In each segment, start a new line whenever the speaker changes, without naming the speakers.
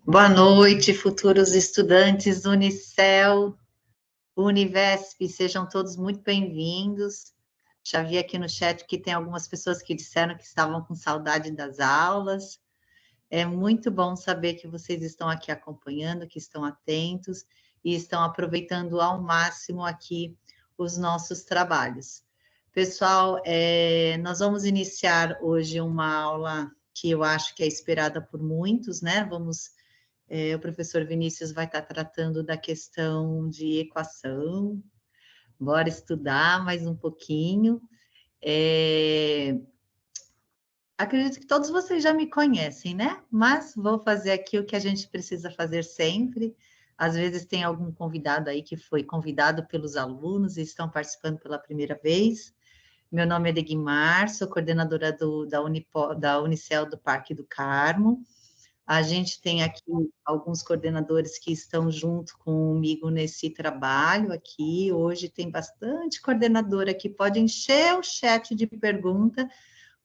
Boa noite, futuros estudantes do Unicel, Univesp, sejam todos muito bem-vindos. Já vi aqui no chat que tem algumas pessoas que disseram que estavam com saudade das aulas. É muito bom saber que vocês estão aqui acompanhando, que estão atentos e estão aproveitando ao máximo aqui os nossos trabalhos. Pessoal, nós vamos iniciar hoje uma aula que eu acho que é esperada por muitos, né? O professor Vinícius vai estar tratando da questão de equação. Bora estudar mais um pouquinho. Acredito que todos vocês já me conhecem, né? Mas vou fazer aqui o que a gente precisa fazer sempre. Às vezes tem algum convidado aí que foi convidado pelos alunos e estão participando pela primeira vez. Meu nome é Degmar, sou coordenadora da Unicel do Parque do Carmo. A gente tem aqui alguns coordenadores que estão junto comigo nesse trabalho aqui. Hoje tem bastante coordenadora que pode encher o chat de pergunta,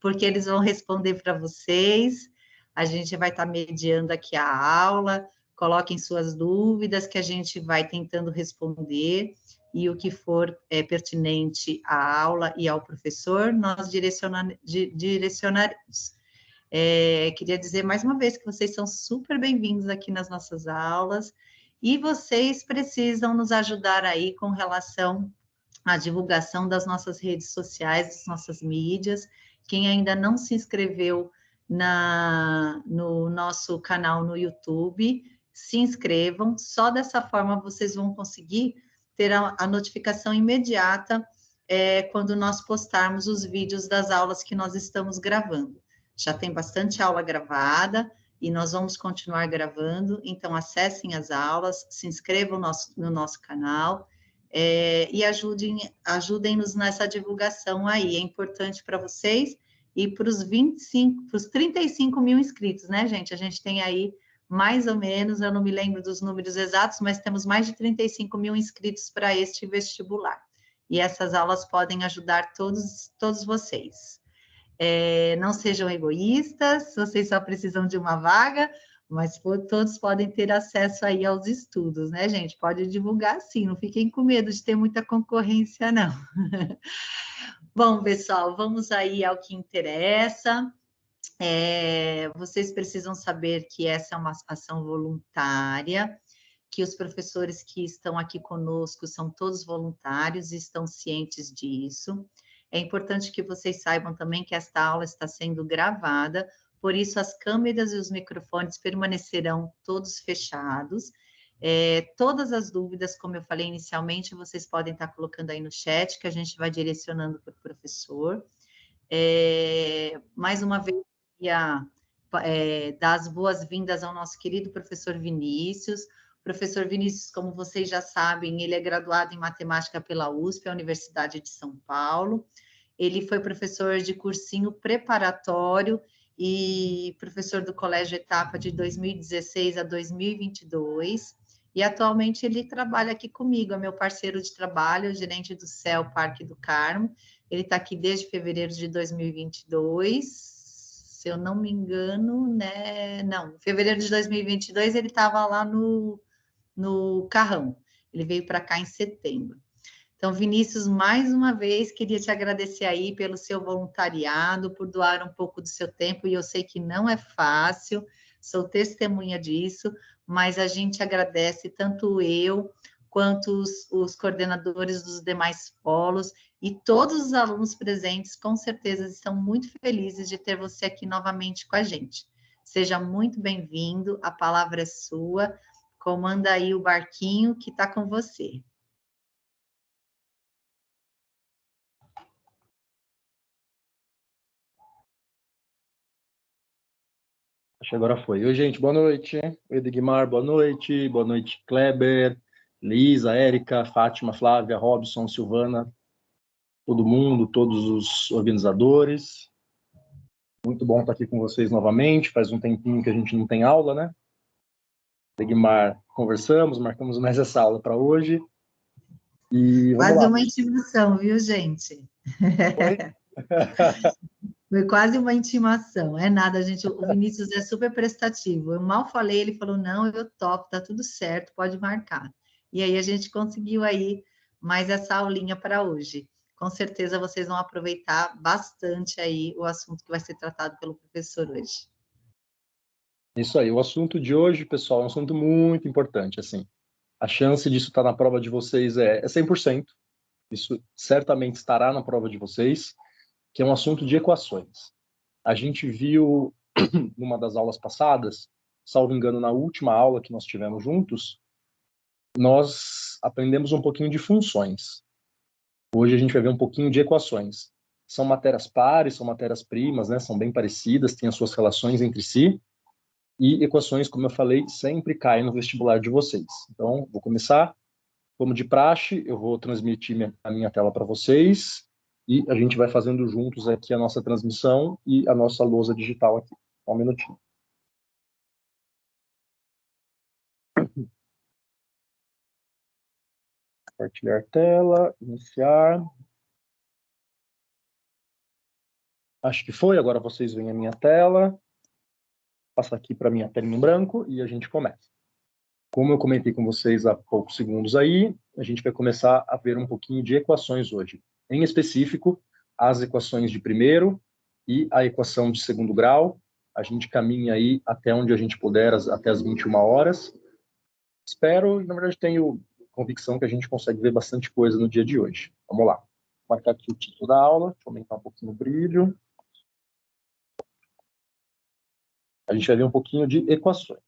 porque eles vão responder para vocês. A gente vai estar mediando aqui a aula. Coloquem suas dúvidas que a gente vai tentando responder. E o que for pertinente à aula e ao professor, nós direcionaremos. Queria dizer mais uma vez que vocês são super bem-vindos aqui nas nossas aulas e vocês precisam nos ajudar aí com relação à divulgação das nossas redes sociais, das nossas mídias. Quem ainda não se inscreveu no nosso canal no YouTube, se inscrevam. Só dessa forma vocês vão conseguir ter a notificação imediata quando nós postarmos os vídeos das aulas que nós estamos gravando. Já tem bastante aula gravada e nós vamos continuar gravando, então acessem as aulas, se inscrevam no nosso canal e ajudem-nos nessa divulgação aí, é importante para vocês e para os 35 mil inscritos, né, gente? A gente tem aí mais ou menos, eu não me lembro dos números exatos, mas temos mais de 35 mil inscritos para este vestibular. E essas aulas podem ajudar todos vocês. Não sejam egoístas, vocês só precisam de uma vaga, mas todos podem ter acesso aí aos estudos, né, gente? Pode divulgar sim, não fiquem com medo de ter muita concorrência, não. Bom, pessoal, vamos aí ao que interessa. Vocês precisam saber que essa é uma ação voluntária, que os professores que estão aqui conosco são todos voluntários e estão cientes disso. É importante que vocês saibam também que esta aula está sendo gravada, por isso as câmeras e os microfones permanecerão todos fechados. Todas as dúvidas, como eu falei inicialmente, vocês podem estar colocando aí no chat, que a gente vai direcionando para o professor. Mais uma vez, queria dar as boas-vindas ao nosso querido professor Vinícius. O professor Vinícius, como vocês já sabem, ele é graduado em matemática pela USP, a Universidade de São Paulo. Ele foi professor de cursinho preparatório e professor do Colégio Etapa de 2016 a 2022. E atualmente ele trabalha aqui comigo, é meu parceiro de trabalho, gerente do CEL Parque do Carmo. Ele está aqui desde fevereiro de 2022, se eu não me engano, né? Não, fevereiro de 2022 ele estava lá no Carrão. Ele veio para cá em setembro. Então, Vinícius, mais uma vez, queria te agradecer aí pelo seu voluntariado, por doar um pouco do seu tempo, e eu sei que não é fácil, sou testemunha disso, mas a gente agradece, tanto eu quanto os coordenadores dos demais polos e todos os alunos presentes, com certeza, estão muito felizes de ter você aqui novamente com a gente. Seja muito bem-vindo, a palavra é sua, comanda aí o barquinho que está com você.
Acho que agora foi. Oi, gente, boa noite. Oi, Edgmar, boa noite, Kleber, Lisa, Érica, Fátima, Flávia, Robson, Silvana, todo mundo, todos os organizadores. Muito bom estar aqui com vocês novamente, faz um tempinho que a gente não tem aula, né? Edgmar, conversamos, marcamos mais essa aula para hoje. E vamos
Quase
lá.
uma intimação, viu, gente? Foi quase uma intimação. É nada, gente. O Vinícius é super prestativo. Eu mal falei, ele falou: não, eu topo, tá tudo certo, pode marcar. E aí a gente conseguiu aí mais essa aulinha para hoje. Com certeza vocês vão aproveitar bastante aí o assunto que vai ser tratado pelo professor hoje.
Isso aí, o assunto de hoje, pessoal, é um assunto muito importante, assim. A chance disso estar na prova de vocês é 100%. Isso certamente estará na prova de vocês, que é um assunto de equações. A gente viu numa das aulas passadas, salvo engano, na última aula que nós tivemos juntos, nós aprendemos um pouquinho de funções. Hoje a gente vai ver um pouquinho de equações. São matérias pares, são matérias-primas, né? São bem parecidas, têm as suas relações entre si. E equações, como eu falei, sempre caem no vestibular de vocês. Então, vou começar. Como de praxe, eu vou transmitir a minha tela para vocês e a gente vai fazendo juntos aqui a nossa transmissão e a nossa lousa digital aqui. Só um minutinho. Compartilhar tela, iniciar. Acho que foi, agora vocês veem a minha tela. Passa aqui para a minha tela em branco e a gente começa. Como eu comentei com vocês há poucos segundos aí, a gente vai começar a ver um pouquinho de equações hoje. Em específico, as equações de primeiro e a equação de segundo grau. A gente caminha aí até onde a gente puder, até as 21 horas. Espero, e na verdade tenho convicção que a gente consegue ver bastante coisa no dia de hoje. Vamos lá. Vou marcar aqui o título da aula, deixa eu aumentar um pouquinho o brilho. A gente vai ver um pouquinho de equações.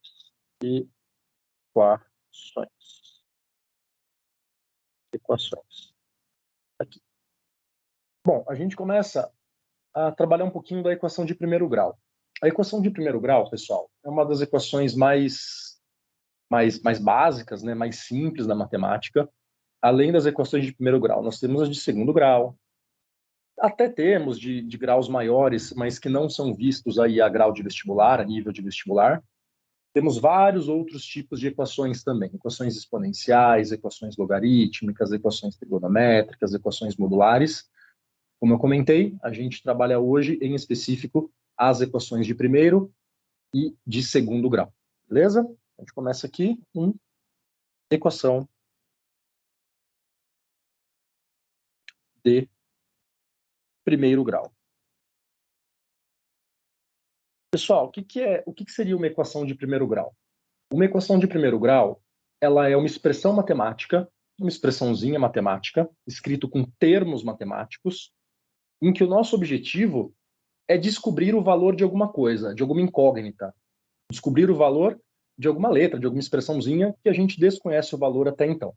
Equações. Aqui. Bom, a gente começa a trabalhar um pouquinho da equação de primeiro grau. A equação de primeiro grau, pessoal, é uma das equações mais básicas, né, mais simples da matemática. Além das equações de primeiro grau, nós temos as de segundo grau. Até temos de graus maiores, mas que não são vistos aí a grau de vestibular, a nível de vestibular. Temos vários outros tipos de equações também. Equações exponenciais, equações logarítmicas, equações trigonométricas, equações modulares. Como eu comentei, a gente trabalha hoje, em específico, as equações de primeiro e de segundo grau. Beleza? A gente começa aqui com equação de primeiro grau. Pessoal, o que seria uma equação de primeiro grau? Uma equação de primeiro grau, ela é uma expressão matemática, uma expressãozinha matemática, escrito com termos matemáticos, em que o nosso objetivo é descobrir o valor de alguma coisa, de alguma incógnita. Descobrir o valor de alguma letra, de alguma expressãozinha que a gente desconhece o valor até então.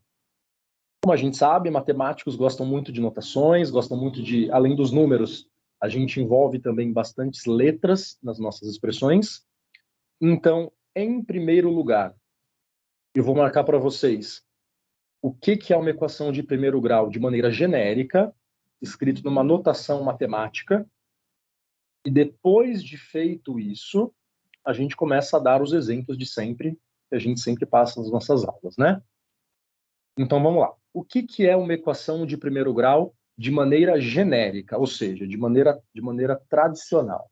Como a gente sabe, matemáticos gostam muito de notações, gostam muito de, além dos números, a gente envolve também bastantes letras nas nossas expressões. Então, em primeiro lugar, eu vou marcar para vocês o que é uma equação de primeiro grau de maneira genérica, escrito numa notação matemática, e depois de feito isso, a gente começa a dar os exemplos de sempre, que a gente sempre passa nas nossas aulas, né? Então, vamos lá. O que é uma equação de primeiro grau de maneira genérica, ou seja, de maneira tradicional?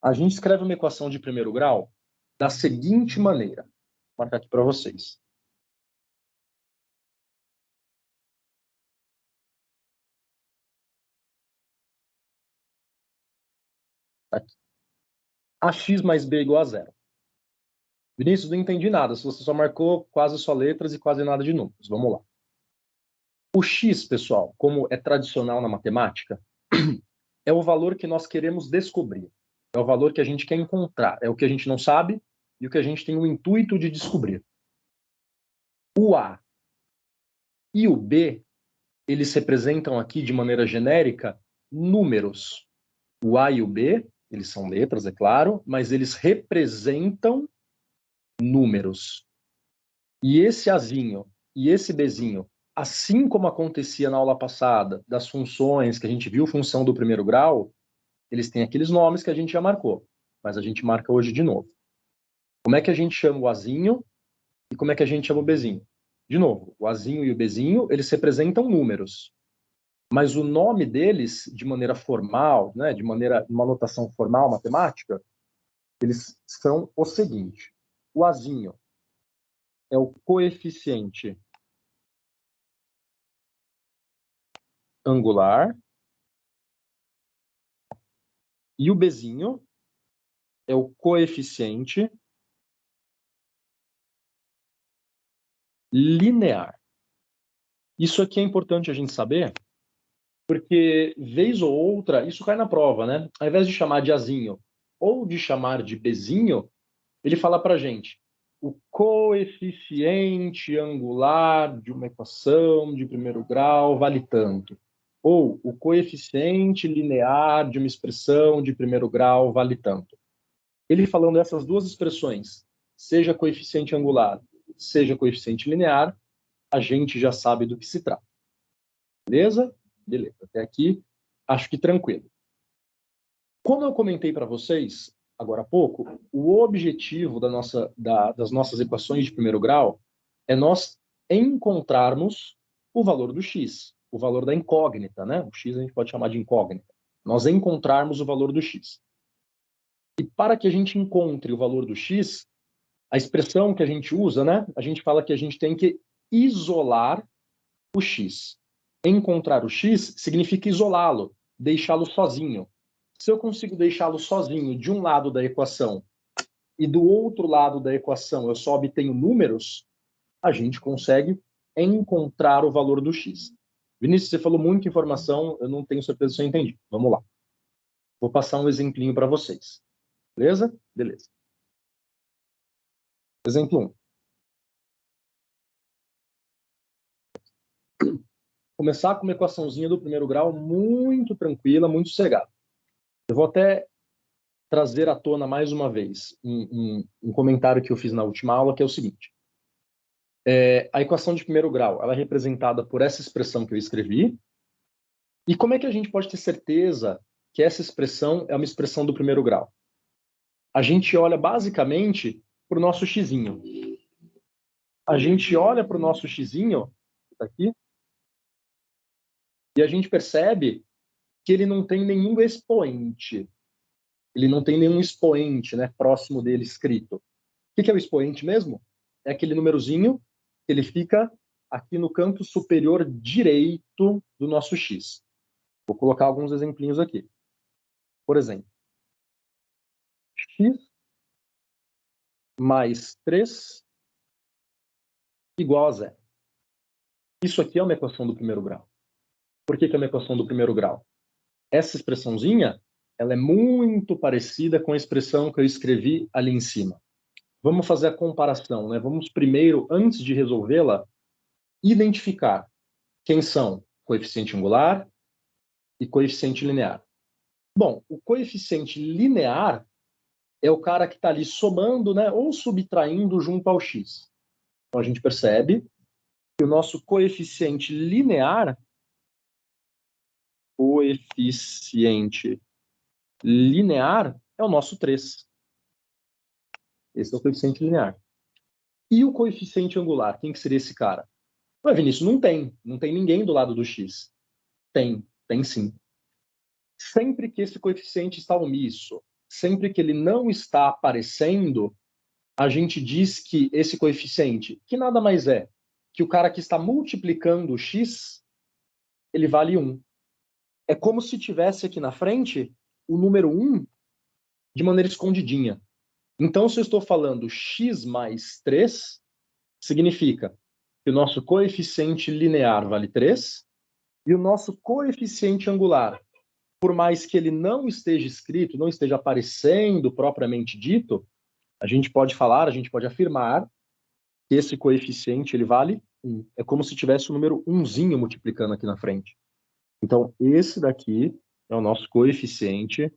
A gente escreve uma equação de primeiro grau da seguinte maneira. Vou marcar aqui para vocês. Aqui. AX mais B igual a zero. Vinícius, não entendi nada. Se você só marcou quase só letras e quase nada de números. Vamos lá. O x, pessoal, como é tradicional na matemática, é o valor que nós queremos descobrir. É o valor que a gente quer encontrar. É o que a gente não sabe e o que a gente tem o intuito de descobrir. O A e o B, eles representam aqui, de maneira genérica, números. O A e o B, eles são letras, é claro, mas eles representam números. E esse Azinho e esse Bzinho, assim como acontecia na aula passada, das funções que a gente viu, função do primeiro grau, eles têm aqueles nomes que a gente já marcou, mas a gente marca hoje de novo. Como é que a gente chama o Azinho e como é que a gente chama o Bzinho? De novo, o Azinho e o Bzinho, eles representam números. Mas o nome deles, de maneira formal, né, de uma notação formal matemática, eles são o seguinte. O Azinho é o coeficiente angular e o Bzinho é o coeficiente linear. Isso aqui é importante a gente saber, porque, vez ou outra, isso cai na prova, né? Ao invés de chamar de Azinho ou de chamar de Bzinho, ele fala para a gente o coeficiente angular de uma equação de primeiro grau vale tanto. Ou o coeficiente linear de uma expressão de primeiro grau vale tanto. Ele falando essas duas expressões, seja coeficiente angular, seja coeficiente linear, a gente já sabe do que se trata. Beleza? Beleza. Até aqui, acho que tranquilo. Como eu comentei para vocês, agora há pouco, o objetivo das nossas equações de primeiro grau é nós encontrarmos o valor do x, o valor da incógnita, né? O x a gente pode chamar de incógnita. Nós encontrarmos o valor do x. E para que a gente encontre o valor do x, a expressão que a gente usa, né? A gente fala que a gente tem que isolar o x. Encontrar o x significa isolá-lo, deixá-lo sozinho. Se eu consigo deixá-lo sozinho de um lado da equação e do outro lado da equação eu só obtenho números, a gente consegue encontrar o valor do x. Vinícius, você falou muita informação, eu não tenho certeza se eu entendi. Vamos lá. Vou passar um exemplinho para vocês. Beleza? Beleza. Exemplo 1. Começar com uma equaçãozinha do primeiro grau muito tranquila, muito sossegada. Eu vou até trazer à tona mais uma vez um comentário que eu fiz na última aula, que é o seguinte. A equação de primeiro grau ela é representada por essa expressão que eu escrevi. E como é que a gente pode ter certeza que essa expressão é uma expressão do primeiro grau? A gente olha basicamente para o nosso xizinho. A gente olha para o nosso xizinho, que está aqui, e a gente percebe que ele não tem nenhum expoente. Ele não tem nenhum expoente, né, próximo dele escrito. O que é o expoente mesmo? É aquele númerozinho que ele fica aqui no canto superior direito do nosso x. Vou colocar alguns exemplinhos aqui. Por exemplo, x mais 3 igual a zero. Isso aqui é uma equação do primeiro grau. Por que é uma equação do primeiro grau? Essa expressãozinha, ela é muito parecida com a expressão que eu escrevi ali em cima. Vamos fazer a comparação, né? Vamos primeiro, antes de resolvê-la, identificar quem são coeficiente angular e coeficiente linear. Bom, o coeficiente linear é o cara que está ali somando, né, ou subtraindo junto ao x. Então a gente percebe que o nosso coeficiente linear é o nosso 3. Esse é o coeficiente linear. E o coeficiente angular, quem que seria esse cara? Ué, Vinícius, não tem ninguém do lado do x. Tem sim. Sempre que esse coeficiente está omisso, sempre que ele não está aparecendo, a gente diz que esse coeficiente, que nada mais é que o cara que está multiplicando o x, ele vale 1. É como se tivesse aqui na frente o número 1 de maneira escondidinha. Então, se eu estou falando x mais 3, significa que o nosso coeficiente linear vale 3 e o nosso coeficiente angular, por mais que ele não esteja escrito, não esteja aparecendo propriamente dito, a gente pode afirmar que esse coeficiente ele vale 1. É como se tivesse o número 1zinho multiplicando aqui na frente. Então, esse daqui é o nosso coeficiente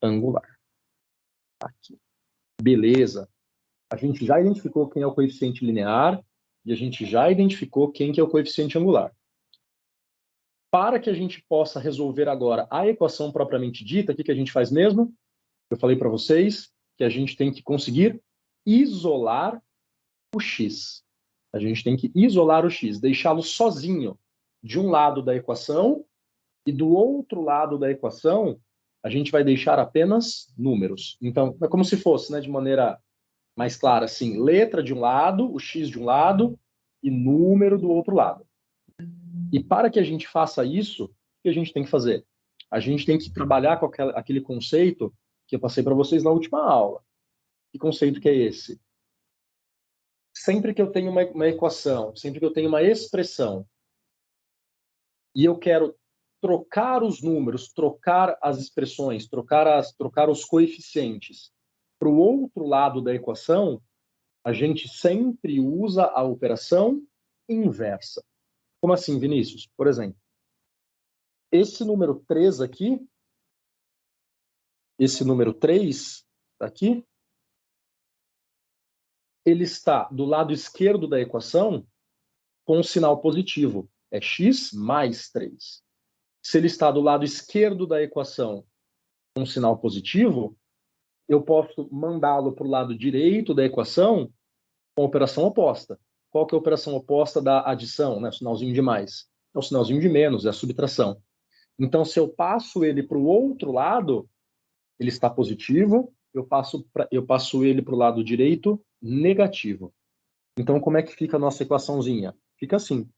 angular. Aqui. Beleza. A gente já identificou quem é o coeficiente linear e a gente já identificou quem que é o coeficiente angular. Para que a gente possa resolver agora a equação propriamente dita, o que a gente faz mesmo? Eu falei para vocês que a gente tem que conseguir isolar o x. A gente tem que isolar o x, deixá-lo sozinho de um lado da equação e do outro lado da equação a gente vai deixar apenas números. Então, é como se fosse, né, de maneira mais clara, assim, letra de um lado, o x de um lado e número do outro lado. E para que a gente faça isso, o que a gente tem que fazer? A gente tem que trabalhar com aquele conceito que eu passei para vocês na última aula. Que conceito que é esse? Sempre que eu tenho uma equação, sempre que eu tenho uma expressão, e eu quero trocar os números, trocar as expressões, trocar os coeficientes para o outro lado da equação, a gente sempre usa a operação inversa. Como assim, Vinícius? Por exemplo, esse número 3 aqui, esse número 3 aqui, ele está do lado esquerdo da equação com um sinal positivo. É x mais 3. Se ele está do lado esquerdo da equação com um sinal positivo, eu posso mandá-lo para o lado direito da equação com a operação oposta. Qual que é a operação oposta da adição, né? O sinalzinho de mais. É o sinalzinho de menos, é a subtração. Então, se eu passo ele para o outro lado, ele está positivo, eu passo ele para o lado direito, negativo. Então, como é que fica a nossa equaçãozinha? Fica assim.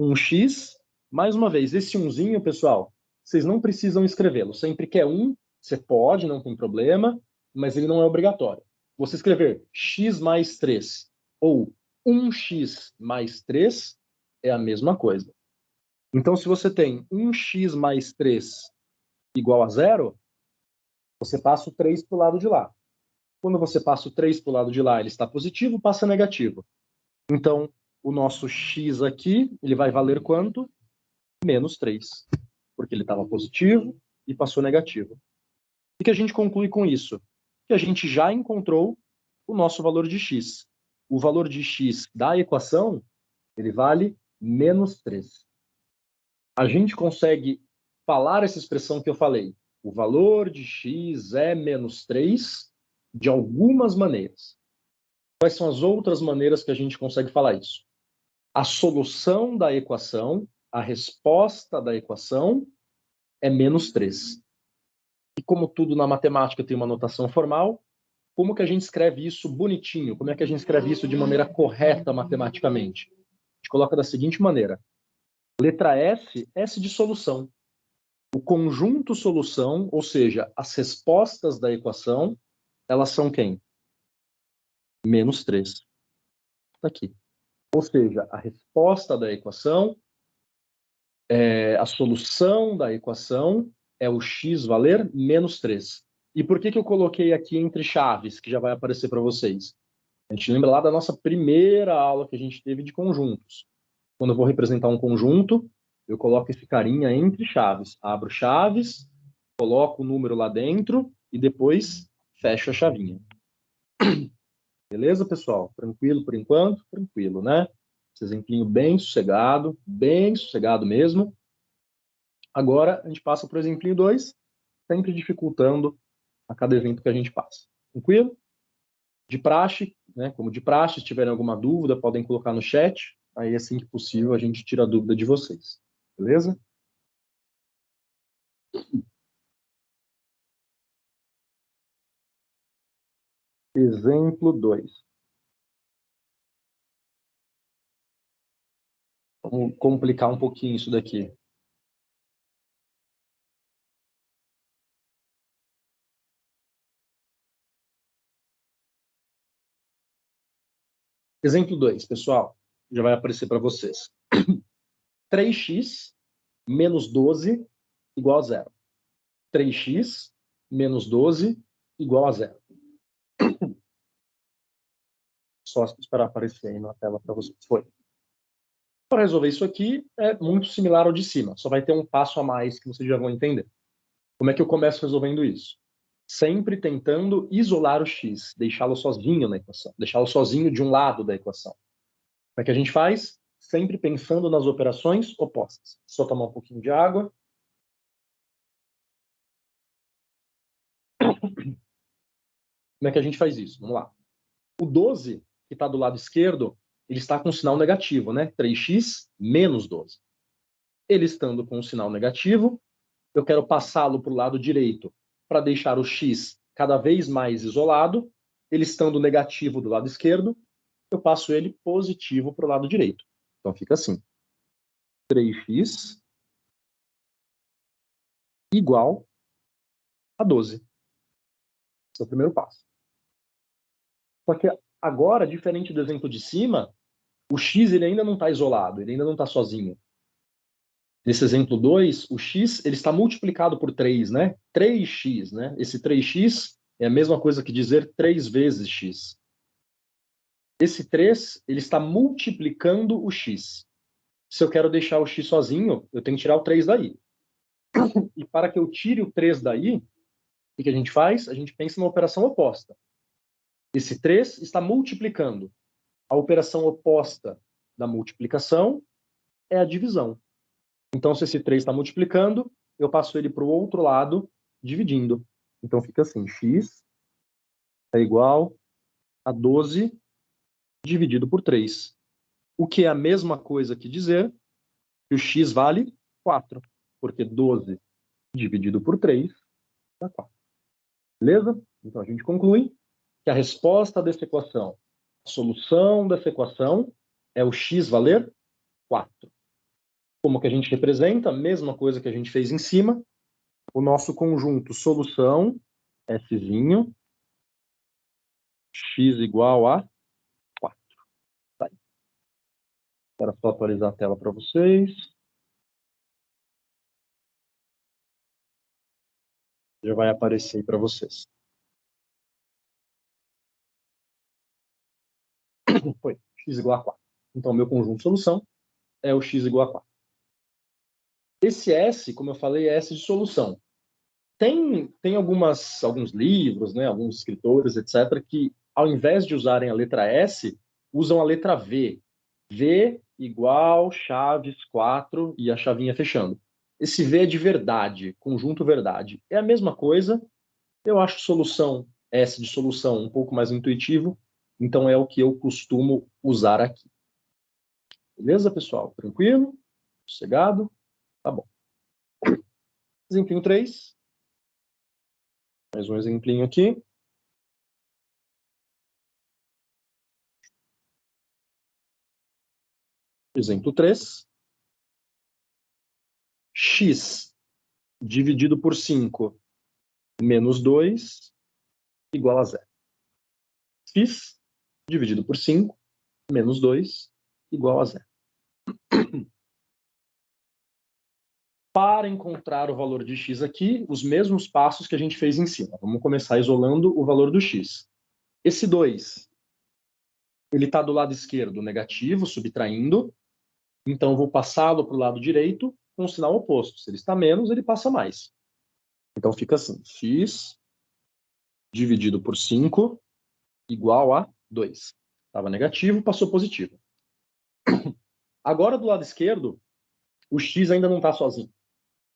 1x, mais uma vez, esse umzinho, pessoal, vocês não precisam escrevê-lo. Sempre que é 1, você pode, não tem problema, mas ele não é obrigatório. Você escrever x mais 3 ou 1x mais 3 é a mesma coisa. Então, se você tem 1x mais 3 igual a 0, você passa o 3 para o lado de lá. Quando você passa o 3 para o lado de lá, ele está positivo, passa negativo. Então, o nosso x aqui, ele vai valer quanto? Menos 3. Porque ele estava positivo e passou negativo. O que a gente conclui com isso? Que a gente já encontrou o nosso valor de x. O valor de x da equação, ele vale menos 3. A gente consegue falar essa expressão que eu falei. O valor de x é menos 3 de algumas maneiras. Quais são as outras maneiras que a gente consegue falar isso? A solução da equação, a resposta da equação é menos 3. E como tudo na matemática tem uma notação formal, como que a gente escreve isso bonitinho? Como é que a gente escreve isso de maneira correta matematicamente? A gente coloca da seguinte maneira. Letra S, S de solução. O conjunto solução, ou seja, as respostas da equação, elas são quem? Menos 3. Está aqui. Ou seja, a resposta da equação, a solução da equação é o x valer menos 3. E por que eu coloquei aqui entre chaves, que já vai aparecer para vocês? A gente lembra lá da nossa primeira aula que a gente teve de conjuntos. Quando eu vou representar um conjunto, eu coloco esse carinha entre chaves. Abro chaves, coloco o número lá dentro e depois fecho a chavinha. Beleza, pessoal? Tranquilo por enquanto? Tranquilo, né? Esse exemplinho bem sossegado mesmo. Agora, a gente passa para o exemplinho 2, sempre dificultando a cada evento que a gente passa. Tranquilo? De praxe, né? Como de praxe, se tiverem alguma dúvida, podem colocar no chat. Aí, assim que possível, a gente tira a dúvida de vocês. Beleza? Exemplo 2. Vamos complicar um pouquinho isso daqui. Exemplo 2, pessoal. Já vai aparecer para vocês. 3x menos 12 igual a 0. 3x menos 12 igual a 0. Só esperar aparecer aí na tela para vocês. Foi. Para resolver isso aqui, é muito similar ao de cima. Só vai ter um passo a mais que vocês já vão entender. Como é que eu começo resolvendo isso? Sempre tentando isolar o x, deixá-lo sozinho na equação, deixá-lo sozinho de um lado da equação. Como é que a gente faz? Sempre pensando nas operações opostas. Só tomar um pouquinho de água. Como é que a gente faz isso? Vamos lá. O 12, que está do lado esquerdo, ele está com um sinal negativo, né? 3x menos 12. Ele estando com um sinal negativo, eu quero passá-lo para o lado direito para deixar o x cada vez mais isolado. Ele estando negativo do lado esquerdo, eu passo ele positivo para o lado direito. Então fica assim. 3x igual a 12. Esse é o primeiro passo. Só que agora, diferente do exemplo de cima, o x ele ainda não está isolado, ele ainda não está sozinho. Nesse exemplo 2, o x ele está multiplicado por 3, né? 3x, né? Esse 3x é a mesma coisa que dizer 3 vezes x. Esse 3, ele está multiplicando o x. Se eu quero deixar o x sozinho, eu tenho que tirar o 3 daí. E para que eu tire o 3 daí, o que a gente faz? A gente pensa na operação oposta. Esse 3 está multiplicando. A operação oposta da multiplicação é a divisão. Então, se esse 3 está multiplicando, eu passo ele para o outro lado, dividindo. Então, fica assim, x é igual a 12 dividido por 3. O que é a mesma coisa que dizer que o x vale 4, porque 12 dividido por 3 dá 4. Beleza? Então, a gente conclui que a resposta dessa equação, a solução dessa equação, é o x valer 4. Como que a gente representa? A mesma coisa que a gente fez em cima. O nosso conjunto solução, Szinho, x igual a 4. Tá aí. Era só atualizar a tela para vocês. Já vai aparecer aí para vocês. Foi, x igual a 4. Então, meu conjunto solução é o x igual a 4. Esse S, como eu falei, é S de solução. Tem alguns livros, né, alguns escritores, etc., que ao invés de usarem a letra S, usam a letra V. V igual chaves 4 e a chavinha fechando. Esse V é de verdade, conjunto verdade. É a mesma coisa. Eu acho solução, S de solução, um pouco mais intuitivo. Então é o que eu costumo usar aqui. Beleza, pessoal? Tranquilo? Sossegado? Tá bom. Exemplinho 3. Mais um exemplinho aqui. Exemplo 3. X dividido por 5 menos 2 igual a 0. X dividido por 5 menos 2 igual a 0. Para encontrar o valor de x aqui, os mesmos passos que a gente fez em cima. Vamos começar isolando o valor do x. Esse 2, ele está do lado esquerdo negativo, subtraindo. Então, eu vou passá-lo para o lado direito com o sinal oposto. Se ele está menos, ele passa mais. Então, fica assim. X dividido por 5 igual a 2. Estava negativo, passou positivo. Agora, do lado esquerdo, o x ainda não está sozinho.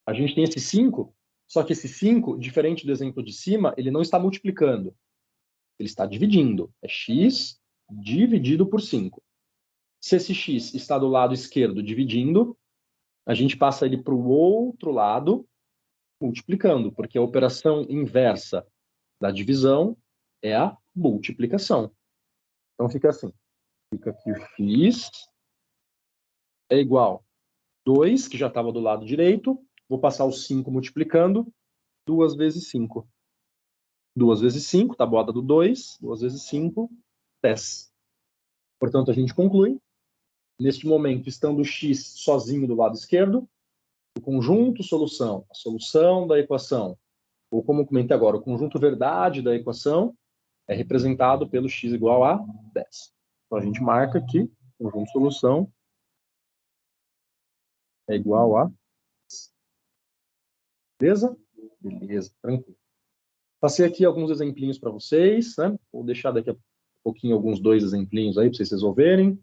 A gente tem esse 5, só que esse 5, diferente do exemplo de cima, ele não está multiplicando. Ele está dividindo. É x dividido por 5. Se esse x está do lado esquerdo dividindo, a gente passa ele para o outro lado multiplicando, porque a operação inversa da divisão é a multiplicação. Então fica assim. Fica aqui o x é igual a 2, que já estava do lado direito. Vou passar o 5 multiplicando. 2 vezes 5. 2 vezes 5, tabuada do 2. 2 vezes 5, 10. Portanto, a gente conclui. Neste momento, estando o x sozinho do lado esquerdo, o conjunto solução, a solução da equação, ou como eu comentei agora, o conjunto verdade da equação, é representado pelo x igual a 10. Então, a gente marca aqui, conjunto solução é igual a 10. Beleza? Beleza, tranquilo. Passei aqui alguns exemplinhos para vocês, né? Vou deixar daqui a pouquinho alguns 2 exemplinhos aí para vocês resolverem.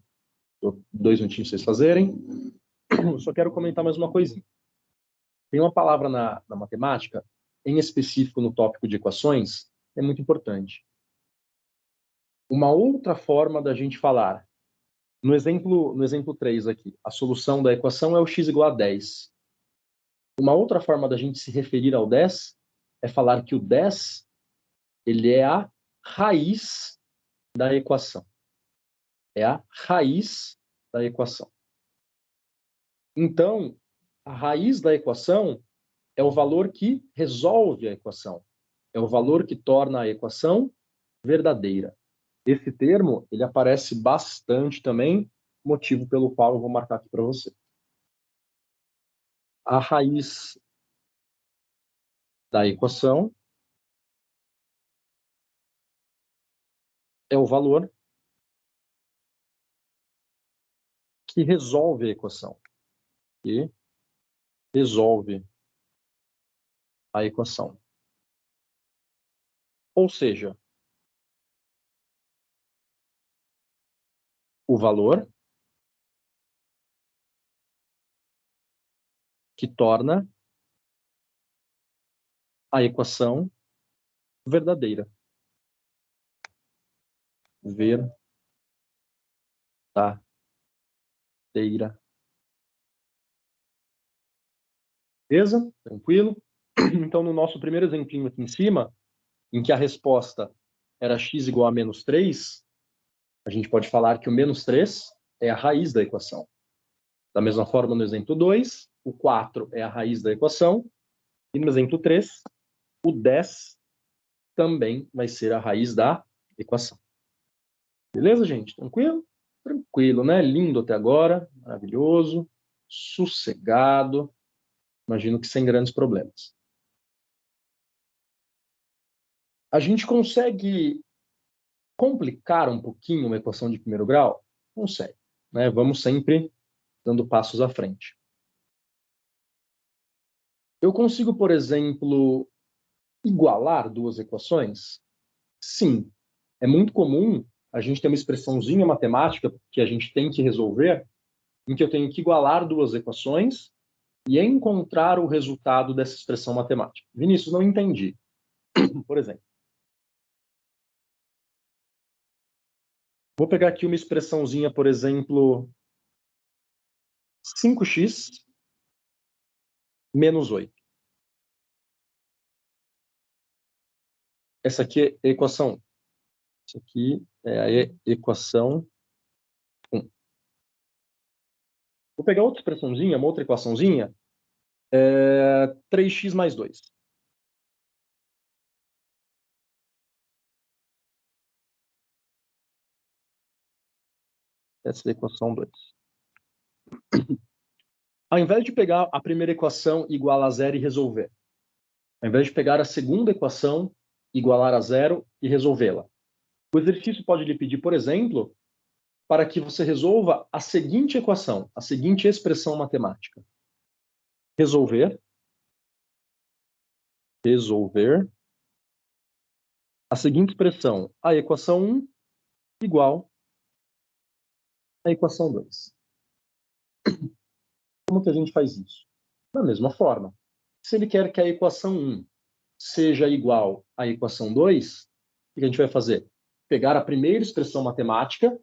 2 minutinhos para vocês fazerem. Eu só quero comentar mais uma coisinha. Tem uma palavra na matemática, em específico no tópico de equações, é muito importante. Uma outra forma da gente falar No exemplo 3 aqui, a solução da equação é o x igual a 10. Uma outra forma da gente se referir ao 10 é falar que o 10 ele é a raiz da equação. É a raiz da equação. Então, a raiz da equação é o valor que resolve a equação. É o valor que torna a equação verdadeira. Esse termo, ele aparece bastante também, motivo pelo qual eu vou marcar aqui para você. A raiz da equação é o valor que resolve a equação. Que resolve a equação. Ou seja, o valor que torna a equação verdadeira. Verdadeira. Beleza? Tranquilo? Então, no nosso primeiro exemplinho aqui em cima, em que a resposta era x igual a menos 3, a gente pode falar que o menos 3 é a raiz da equação. Da mesma forma, no exemplo 2, o 4 é a raiz da equação. E no exemplo 3, o 10 também vai ser a raiz da equação. Beleza, gente? Tranquilo? Tranquilo, né? Lindo até agora. Maravilhoso. Sossegado. Imagino que sem grandes problemas. A gente consegue complicar um pouquinho uma equação de primeiro grau? Consegue, né? Vamos sempre dando passos à frente. Eu consigo, por exemplo, igualar duas equações? Sim. É muito comum a gente ter uma expressãozinha matemática que a gente tem que resolver, em que eu tenho que igualar duas equações e encontrar o resultado dessa expressão matemática. Vinícius, não entendi. Por exemplo, vou pegar aqui uma expressãozinha, por exemplo, 5x menos 8. Essa aqui é a equação 1. Essa aqui é a equação 1. Vou pegar outra expressãozinha, uma outra equaçãozinha, 3x mais 2. Essa é a equação 2. Ao invés de pegar a primeira equação igual a zero e resolver, ao invés de pegar a segunda equação igualar a zero e resolvê-la, o exercício pode lhe pedir, por exemplo, para que você resolva a seguinte equação, a seguinte expressão matemática. Resolver a seguinte expressão, a equação 1 igual a equação 2. Como que a gente faz isso? Da mesma forma. Se ele quer que a equação 1 seja igual à equação 2, o que a gente vai fazer? Pegar a primeira expressão matemática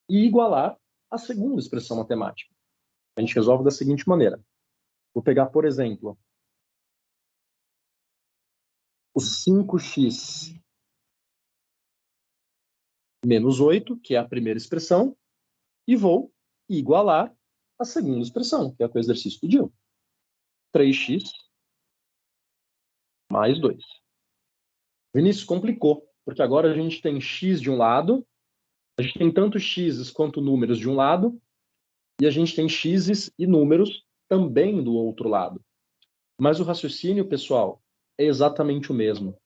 e igualar a segunda expressão matemática. A gente resolve da seguinte maneira. Vou pegar, por exemplo, o 5x menos 8, que é a primeira expressão, e vou igualar a segunda expressão, que é a que o exercício pediu. 3x mais 2. Vinícius, complicou, porque agora a gente tem x de um lado, a gente tem tanto x's quanto números de um lado, e a gente tem x's e números também do outro lado. Mas o raciocínio, pessoal, é exatamente o mesmo.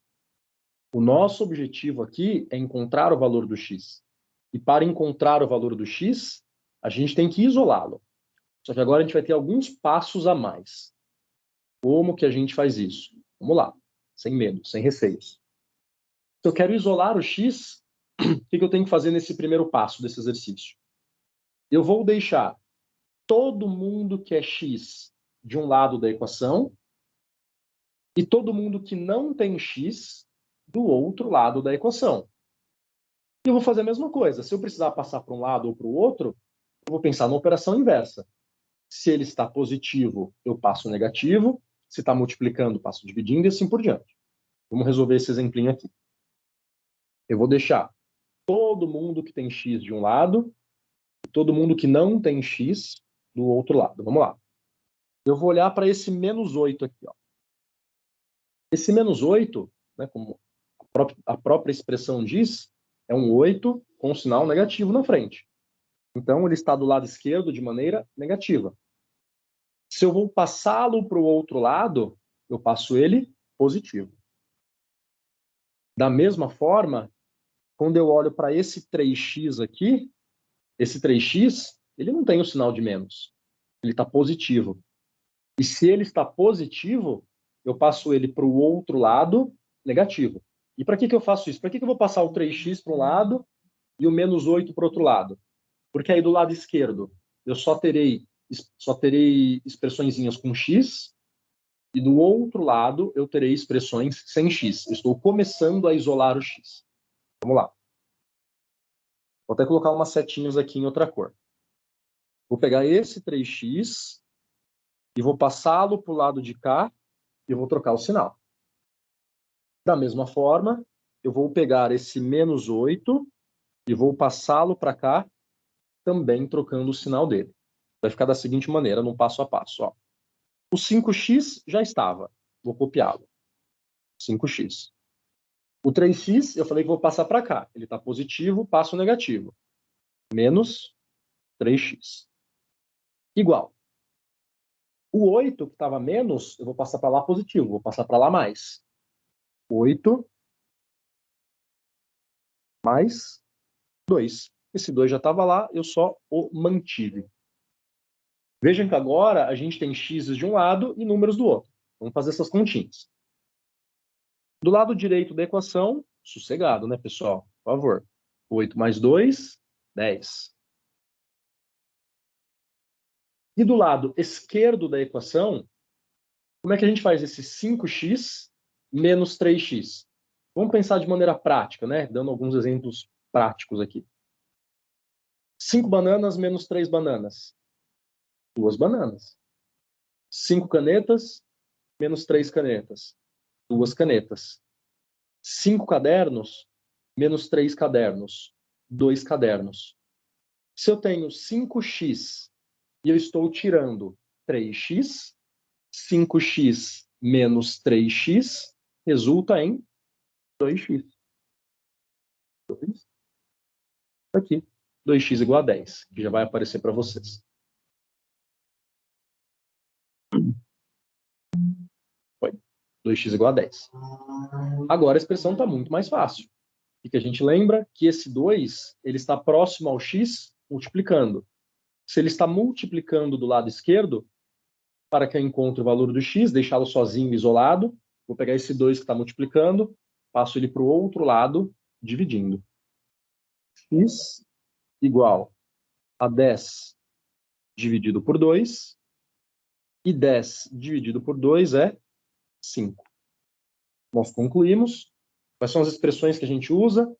O nosso objetivo aqui é encontrar o valor do x. E para encontrar o valor do x, a gente tem que isolá-lo. Só que agora a gente vai ter alguns passos a mais. Como que a gente faz isso? Vamos lá, sem medo, sem receios. Se eu quero isolar o x, o que eu tenho que fazer nesse primeiro passo desse exercício? Eu vou deixar todo mundo que é x de um lado da equação e todo mundo que não tem x do outro lado da equação. E eu vou fazer a mesma coisa. Se eu precisar passar para um lado ou para o outro, eu vou pensar na operação inversa. Se ele está positivo, eu passo negativo. Se está multiplicando, passo dividindo e assim por diante. Vamos resolver esse exemplinho aqui. Eu vou deixar todo mundo que tem x de um lado e todo mundo que não tem x do outro lado. Vamos lá. Eu vou olhar para esse menos 8 aqui. Ó. Esse menos 8, né, como a própria expressão diz, é um 8 com um sinal negativo na frente. Então, ele está do lado esquerdo de maneira negativa. Se eu vou passá-lo para o outro lado, eu passo ele positivo. Da mesma forma, quando eu olho para esse 3x aqui, esse 3x, ele não tem o sinal de menos. Ele está positivo. E se ele está positivo, eu passo ele para o outro lado negativo. E para que eu faço isso? Para que eu vou passar o 3x para um lado e o menos 8 para o outro lado? Porque aí do lado esquerdo eu só terei expressõezinhas com x, e do outro lado eu terei expressões sem x. Eu estou começando a isolar o x. Vamos lá. Vou até colocar umas setinhas aqui em outra cor. Vou pegar esse 3x e vou passá-lo para o lado de cá e vou trocar o sinal. Da mesma forma, eu vou pegar esse menos 8 e vou passá-lo para cá, também trocando o sinal dele. Vai ficar da seguinte maneira, num passo a passo. Ó. O 5x já estava. Vou copiá-lo. 5x. O 3x, eu falei que vou passar para cá. Ele está positivo, passo negativo. Menos 3x. Igual. O 8, que estava menos, eu vou passar para lá positivo. Vou passar para lá mais. 8 mais 2. Esse 2 já estava lá, eu só o mantive. Vejam que agora a gente tem x de um lado e números do outro. Vamos fazer essas continhas. Do lado direito da equação, sossegado, né, pessoal? Por favor. 8 mais 2, 10. E do lado esquerdo da equação, como é que a gente faz esse 5x menos 3x? Vamos pensar de maneira prática, né? Dando alguns exemplos práticos aqui. 5 bananas menos 3 bananas. 2 bananas. 5 canetas menos 3 canetas. 2 canetas. 5 cadernos menos 3 cadernos. 2 cadernos. Se eu tenho 5x e eu estou tirando 3x, 5x menos 3x resulta em 2x. Aqui, 2x igual a 10, que já vai aparecer para vocês. Foi. 2x igual a 10. Agora a expressão está muito mais fácil. E que a gente lembra que esse 2 ele está próximo ao x multiplicando. Se ele está multiplicando do lado esquerdo, para que eu encontre o valor do x, deixá-lo sozinho, isolado, vou pegar esse 2 que está multiplicando, passo ele para o outro lado, dividindo. X igual a 10 dividido por 2, e 10 dividido por 2 é 5. Nós concluímos. Quais são as expressões que a gente usa?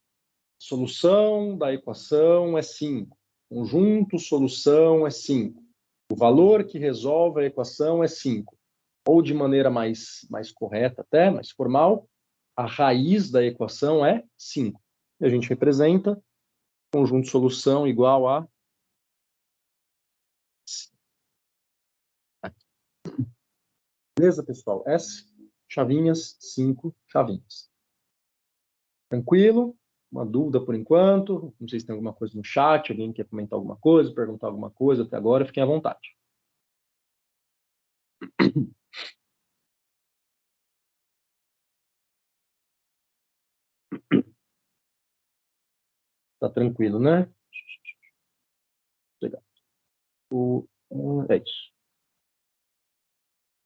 Solução da equação é 5. Conjunto solução é 5. O valor que resolve a equação é 5. Ou de maneira mais correta até, mais formal, a raiz da equação é 5. E a gente representa conjunto solução igual a... Beleza, pessoal? S, chavinhas, 5 chavinhas. Tranquilo? Uma dúvida por enquanto? Não sei se tem alguma coisa no chat, alguém quer comentar alguma coisa, perguntar alguma coisa até agora, fiquem à vontade. Tá tranquilo, né? Legal. É isso.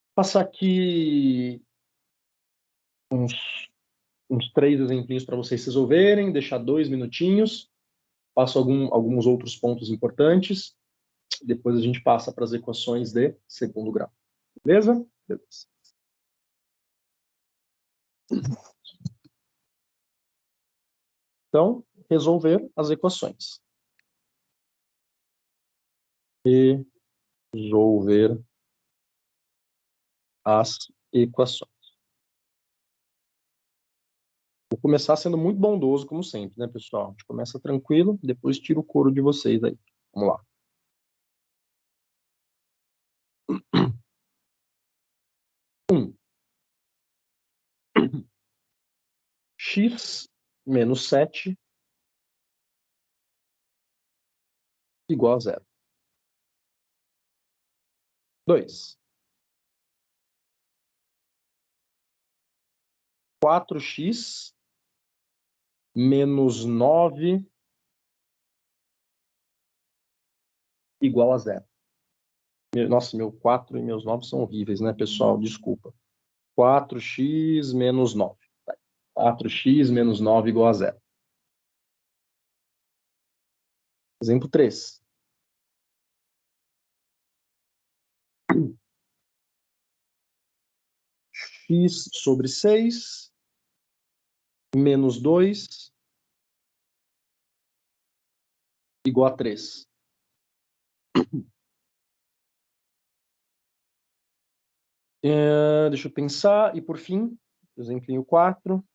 Vou passar aqui uns 3 exemplinhos para vocês resolverem, deixar 2 minutinhos, passo alguns outros pontos importantes, depois a gente passa para as equações de segundo grau. Beleza? Beleza. Então, resolver as equações. Resolver as equações. Vou começar sendo muito bondoso, como sempre, né, pessoal? A gente começa tranquilo, depois tira o couro de vocês aí. Vamos lá. X menos 7 igual a 0. 2. 4x menos 9 igual a 0. Nossa, meu 4 e meus 9 são horríveis, né, pessoal? Desculpa. 4x menos 9. 4x menos 9 igual a 0. Exemplo 3. X sobre 6 menos 2 igual a 3. Deixa eu pensar. E por fim, exemplo 4.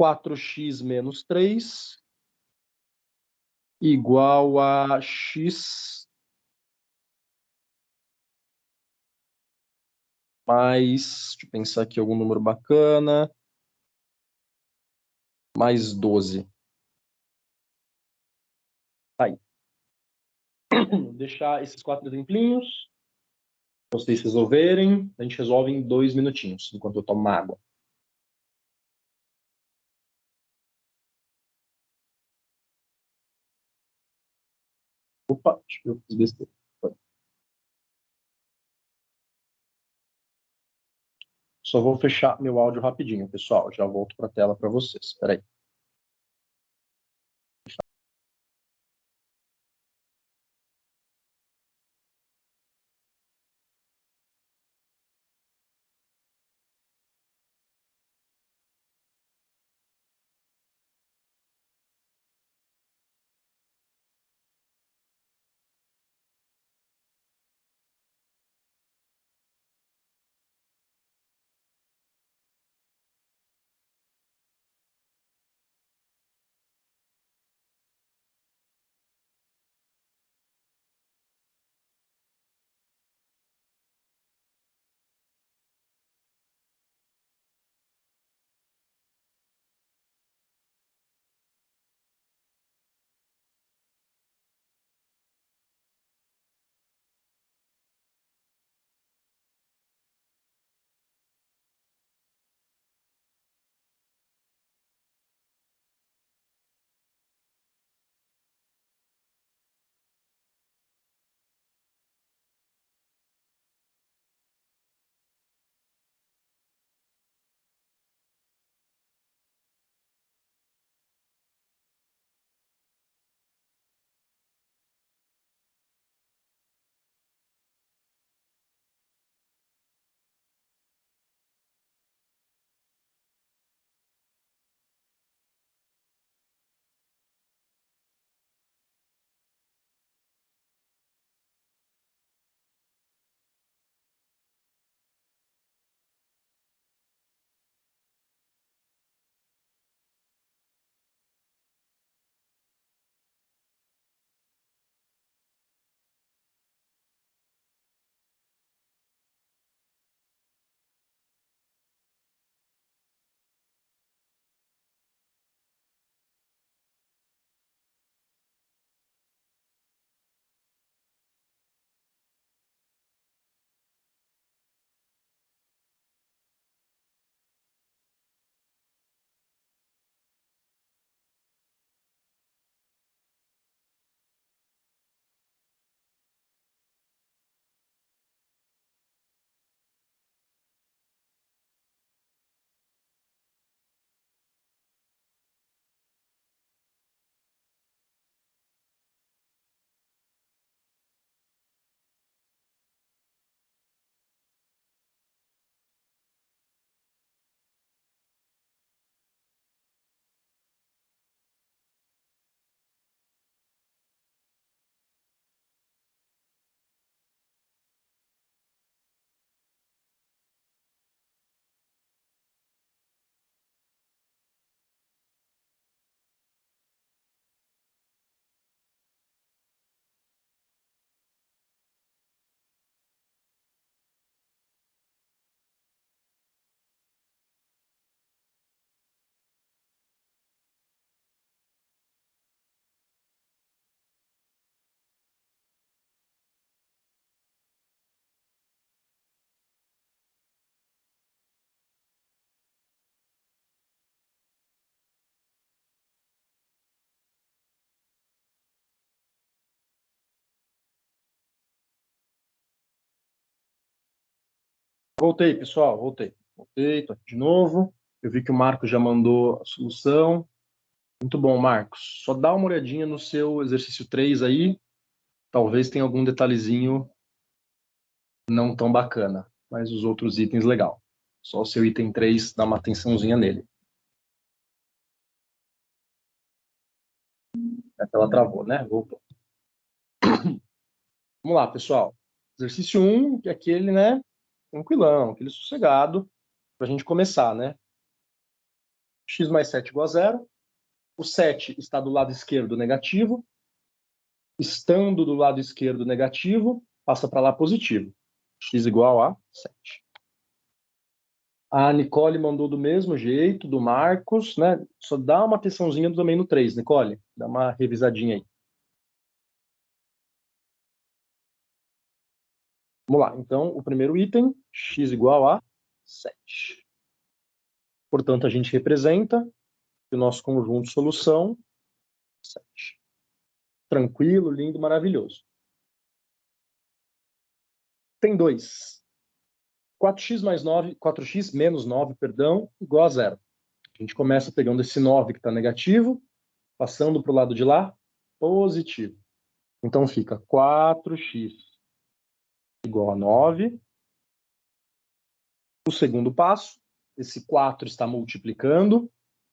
4x menos 3 igual a x mais, deixa eu pensar aqui algum número bacana, mais 12. Tá aí. Vou deixar esses 4 exemplinhos para vocês resolverem. A gente resolve em 2 minutinhos, enquanto eu tomo uma água. Opa, acho que eu fiz besteira. Só vou fechar meu áudio rapidinho, pessoal. Já volto para a tela para vocês. Espera aí. Voltei, pessoal, voltei. Voltei, tô aqui de novo. Eu vi que o Marcos já mandou a solução. Muito bom, Marcos. Só dá uma olhadinha no seu exercício 3 aí. Talvez tenha algum detalhezinho não tão bacana, mas os outros itens, legal. Só o seu item 3, dá uma atençãozinha nele. A tela travou, né? Voltou. Vamos lá, pessoal. Exercício 1, que é aquele, né? Tranquilão, aquele sossegado, para a gente começar, né? X mais 7 igual a 0. O 7 está do lado esquerdo negativo. Estando do lado esquerdo negativo, passa para lá positivo. X igual a 7. A Nicole mandou do mesmo jeito, do Marcos, né? Só dá uma atençãozinha também no 3, Nicole. Dá uma revisadinha aí. Vamos lá. Então, o primeiro item, x igual a 7. Portanto, a gente representa o nosso conjunto solução 7. Tranquilo, lindo, maravilhoso. Tem 2. 4x menos 9, perdão, igual a 0. A gente começa pegando esse 9 que está negativo, passando para o lado de lá, positivo. Então fica 4x igual a 9. O segundo passo, esse 4 está multiplicando,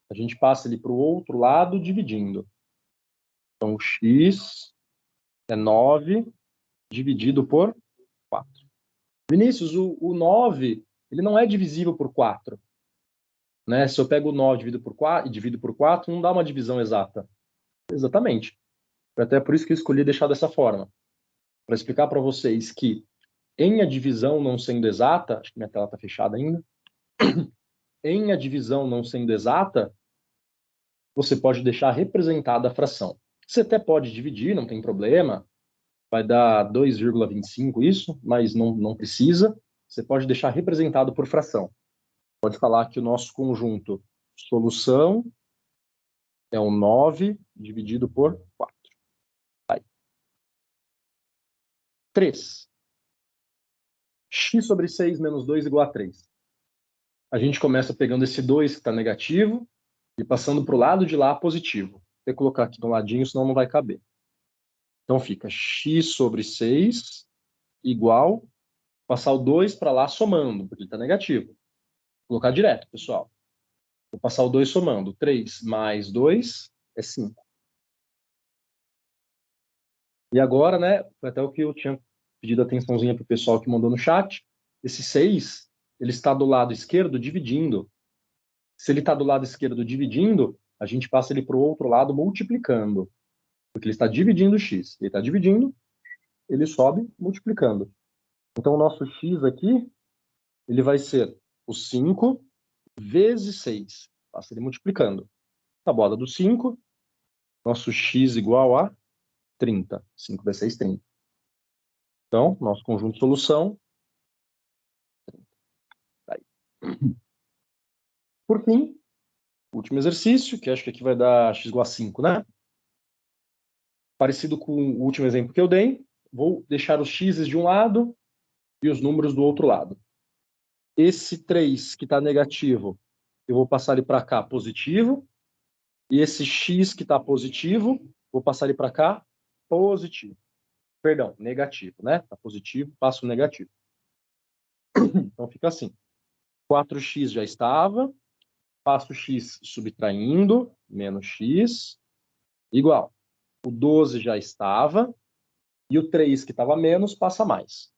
a gente passa ele para o outro lado, dividindo. Então, x é 9 dividido por 4. Vinícius, o 9 ele não é divisível por 4. Né? Se eu pego o 9 e divido por 4, não dá uma divisão exata. Exatamente. Até por isso que eu escolhi deixar dessa forma. Para explicar para vocês que em a divisão não sendo exata, acho que minha tela está fechada ainda, em a divisão não sendo exata, você pode deixar representada a fração. Você até pode dividir, não tem problema, vai dar 2,25 isso, mas não precisa. Você pode deixar representado por fração. Pode falar que o nosso conjunto solução é o 9 dividido por 4. Aí. 3. X sobre 6 menos 2 igual a 3. A gente começa pegando esse 2 que está negativo e passando para o lado de lá positivo. Vou ter que colocar aqui do ladinho, senão não vai caber. Então fica x sobre 6 igual, passar o 2 para lá somando, porque ele está negativo. Vou colocar direto, pessoal. Vou passar o 2 somando. 3 mais 2 é 5. E agora, né, foi até o que eu tinha pedido atençãozinha para o pessoal que mandou no chat. Esse 6, ele está do lado esquerdo dividindo. Se ele está do lado esquerdo dividindo, a gente passa ele para o outro lado multiplicando. Porque ele está dividindo o x. Ele está dividindo, ele sobe multiplicando. Então, o nosso x aqui, ele vai ser o 5 vezes 6. Passa ele multiplicando. Tabuada do 5, nosso x igual a 30. 5 vezes 6, 30. Então, nosso conjunto de solução. Tá aí. Por fim, último exercício, que acho que aqui vai dar x igual a 5, né? Parecido com o último exemplo que eu dei, vou deixar os x's de um lado e os números do outro lado. Esse 3 que está negativo, eu vou passar ele para cá positivo. E esse x que está positivo, vou passar ele para cá positivo. Perdão, negativo, né? Está positivo, passo o negativo. Então fica assim. 4x já estava, passo x subtraindo, menos x, igual. O 12 já estava, e o 3 que estava menos, passa mais.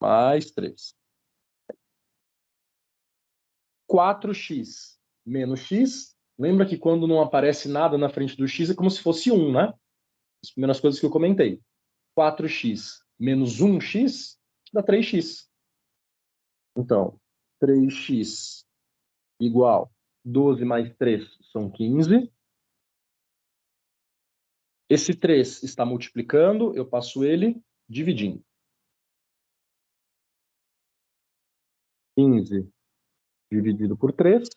Mais 3. 4x menos x. Lembra que quando não aparece nada na frente do x é como se fosse 1, né? As primeiras coisas que eu comentei. 4x menos 1x dá 3x. Então, 3x igual 12 mais 3 são 15. Esse 3 está multiplicando, eu passo ele dividindo. 15 dividido por 3.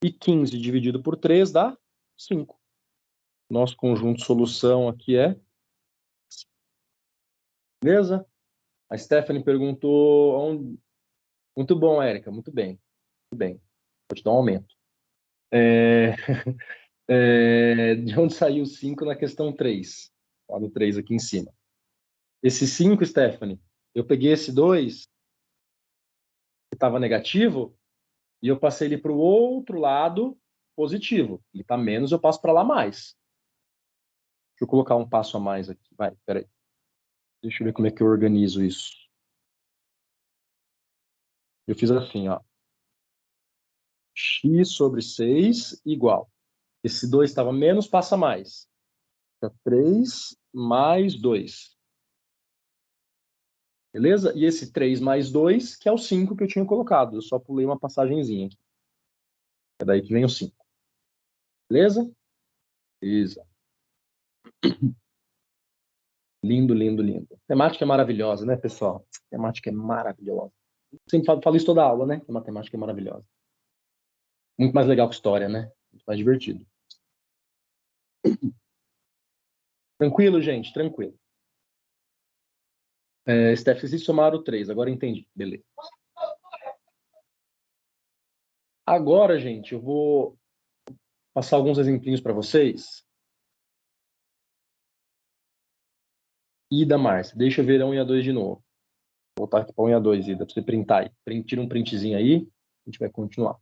E 15 dividido por 3 dá 5. Nosso conjunto de solução aqui é... Beleza? A Stephanie perguntou Muito bom, Érica, muito bem. Muito bem. Vou te dar um aumento. De onde saiu o 5 na questão 3? Lá no 3 aqui em cima. Esse 5, Stephanie, eu peguei esse 2, que estava negativo, e eu passei ele para o outro lado positivo. Ele está menos, eu passo para lá mais. Deixa eu colocar um passo a mais aqui. Vai, peraí. Deixa eu ver como é que eu organizo isso. Eu fiz assim, ó. X sobre 6 igual. Esse 2 estava menos, passa mais. Fica 3 mais 2. Beleza? E esse 3 mais 2, que é o 5 que eu tinha colocado. Eu só pulei uma passagenzinha aqui. É daí que vem o 5. Beleza? Beleza. Lindo, lindo, lindo. A temática é maravilhosa, né, pessoal? A temática é maravilhosa. Eu sempre falo isso toda aula, né? A matemática é maravilhosa. Muito mais legal que história, né? Muito mais divertido. Tranquilo, gente? Tranquilo. Steph, vocês somaram 3. Agora entendi. Beleza. Agora, gente, eu vou passar alguns exemplinhos para vocês. Ida, Márcia. Deixa eu ver a unha 2 de novo. Vou voltar aqui para a unha 2, Ida, para você printar aí. Tira um printzinho aí. A gente vai continuar.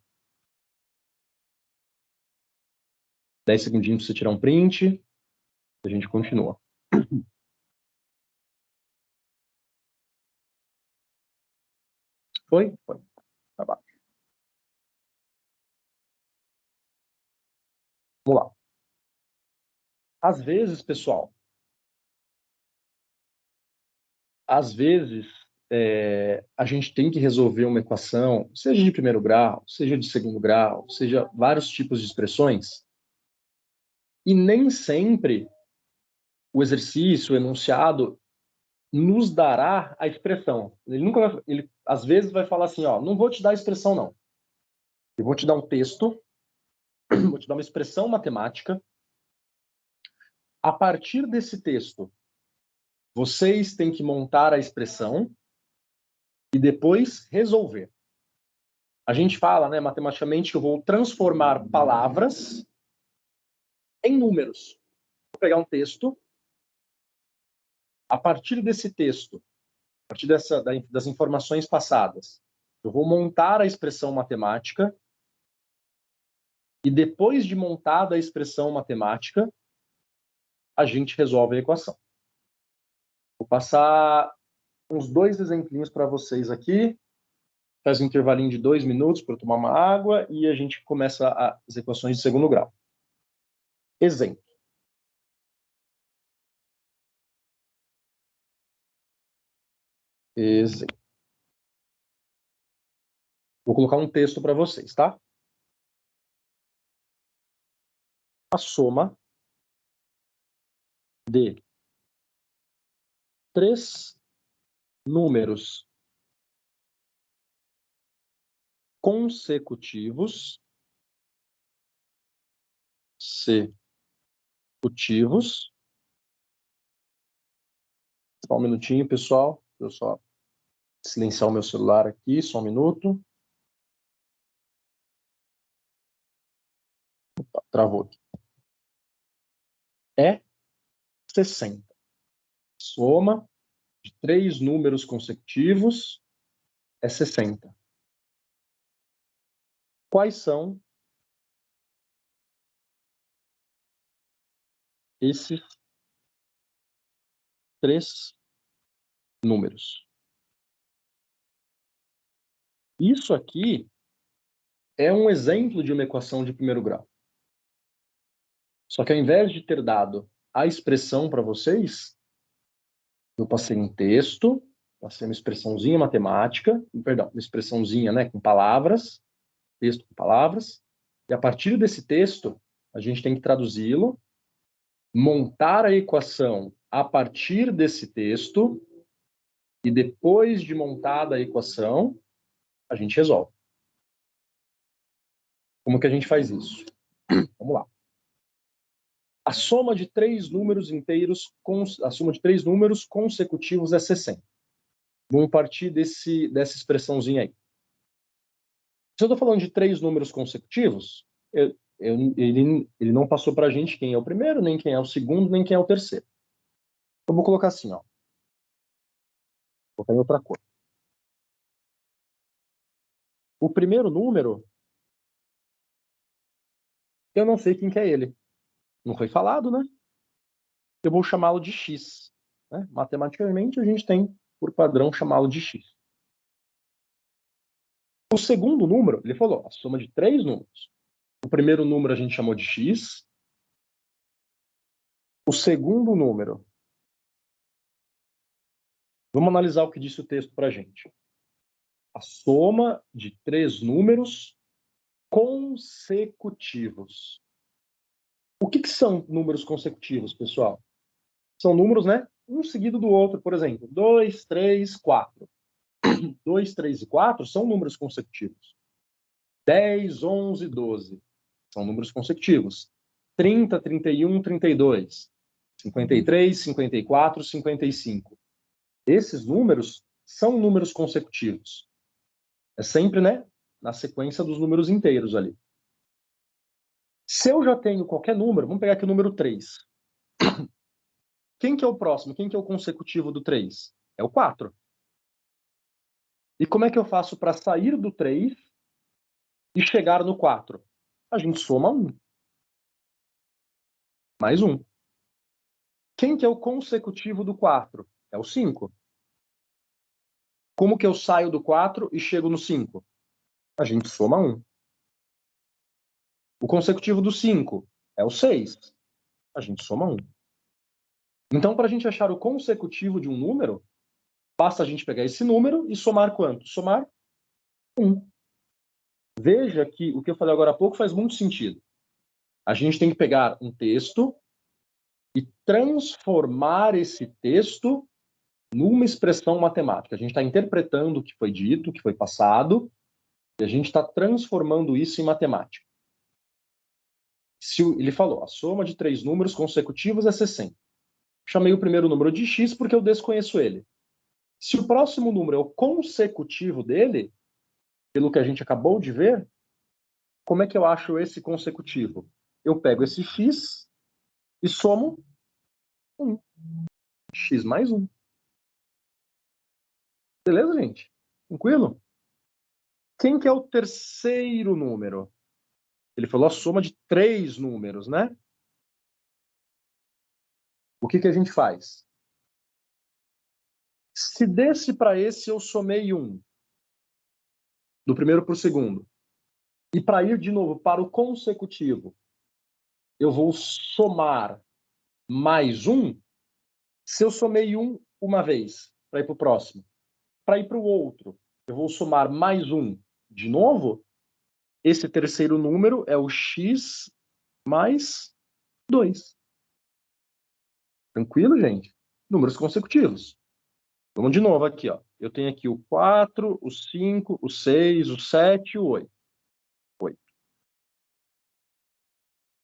10 segundinhos para você tirar um print. A gente continua. Foi? Foi. Tá bom. Vamos lá. Às vezes, pessoal, a gente tem que resolver uma equação, seja de primeiro grau, seja de segundo grau, seja vários tipos de expressões, e nem sempre o exercício, o enunciado, nos dará a expressão. Ele às vezes vai falar assim, ó, não vou te dar a expressão não. Eu vou te dar um texto, vou te dar uma expressão matemática. A partir desse texto, vocês têm que montar a expressão e depois resolver. A gente fala, né, matematicamente, que eu vou transformar palavras em números. Vou pegar um texto, a partir desse texto, a partir das informações passadas, eu vou montar a expressão matemática e depois de montada a expressão matemática, a gente resolve a equação. Vou passar uns 2 exemplinhos para vocês aqui. Faz um intervalinho de 2 minutos para tomar uma água e a gente começa as equações de segundo grau. Exemplo. Vou colocar um texto para vocês, tá? A soma de 3 números consecutivos Só um minutinho, pessoal. Deixa eu só silenciar o meu celular aqui, só um minuto. Opa, travou aqui. É 60. Soma de 3 números consecutivos é 60. Quais são esses 3 números? Isso aqui é um exemplo de uma equação de primeiro grau. Só que ao invés de ter dado a expressão para vocês, eu passei um texto, passei uma expressãozinha matemática, perdão, uma expressãozinha, né, com palavras, texto com palavras, e a partir desse texto, a gente tem que traduzi-lo, montar a equação a partir desse texto, e depois de montada a equação, a gente resolve. Como que a gente faz isso? Vamos lá. A soma de 3 números inteiros, a soma de 3 números consecutivos é 60. Vamos partir dessa expressãozinha aí. Se eu estou falando de 3 números consecutivos, ele não passou para a gente quem é o primeiro, nem quem é o segundo, nem quem é o terceiro. Eu vou colocar assim, ó. Vou colocar em outra cor. O primeiro número, eu não sei quem que é ele. Não foi falado, né? Eu vou chamá-lo de x. Né? Matematicamente, a gente tem, por padrão, chamá-lo de x. O segundo número, ele falou, a soma de 3 números. O primeiro número a gente chamou de x. O segundo número, vamos analisar o que disse o texto para a gente. A soma de 3 números consecutivos. O que são números consecutivos, pessoal? São números, né? Um seguido do outro. Por exemplo, 2, 3, 4. 2, 3 e 4 são números consecutivos. 10, 11, 12 são números consecutivos. 30, 31, 32. 53, 54, 55. Esses números são números consecutivos. É sempre, né, na sequência dos números inteiros ali. Se eu já tenho qualquer número, vamos pegar aqui o número 3. Quem que é o próximo? Quem que é o consecutivo do 3? É o 4. E como é que eu faço para sair do 3 e chegar no 4? A gente soma 1. Mais 1. Quem que é o consecutivo do 4? É o 5. Como que eu saio do 4 e chego no 5? A gente soma 1. O consecutivo do 5 é o 6. A gente soma 1. Então, para a gente achar o consecutivo de um número, basta a gente pegar esse número e somar quanto? Somar 1. Veja que o que eu falei agora há pouco faz muito sentido. A gente tem que pegar um texto e transformar esse texto numa expressão matemática. A gente está interpretando o que foi dito, o que foi passado, e a gente está transformando isso em matemática. Ele falou, a soma de 3 números consecutivos é 60. Chamei o primeiro número de x porque eu desconheço ele. Se o próximo número é o consecutivo dele, pelo que a gente acabou de ver, como é que eu acho esse consecutivo? Eu pego esse x e somo 1. X mais 1. Beleza, gente? Tranquilo? Quem que é o terceiro número? Ele falou a soma de 3 números, né? O que a gente faz? Se desse para esse eu somei 1, do primeiro para o segundo, e para ir de novo para o consecutivo, eu vou somar mais 1. Se eu somei 1 uma vez, para ir para o próximo, para ir para o outro, eu vou somar mais 1 de novo, esse terceiro número é o x mais 2. Tranquilo, gente? Números consecutivos. Vamos de novo aqui, ó. Eu tenho aqui o 4, o 5, o 6, o 7 e o 8.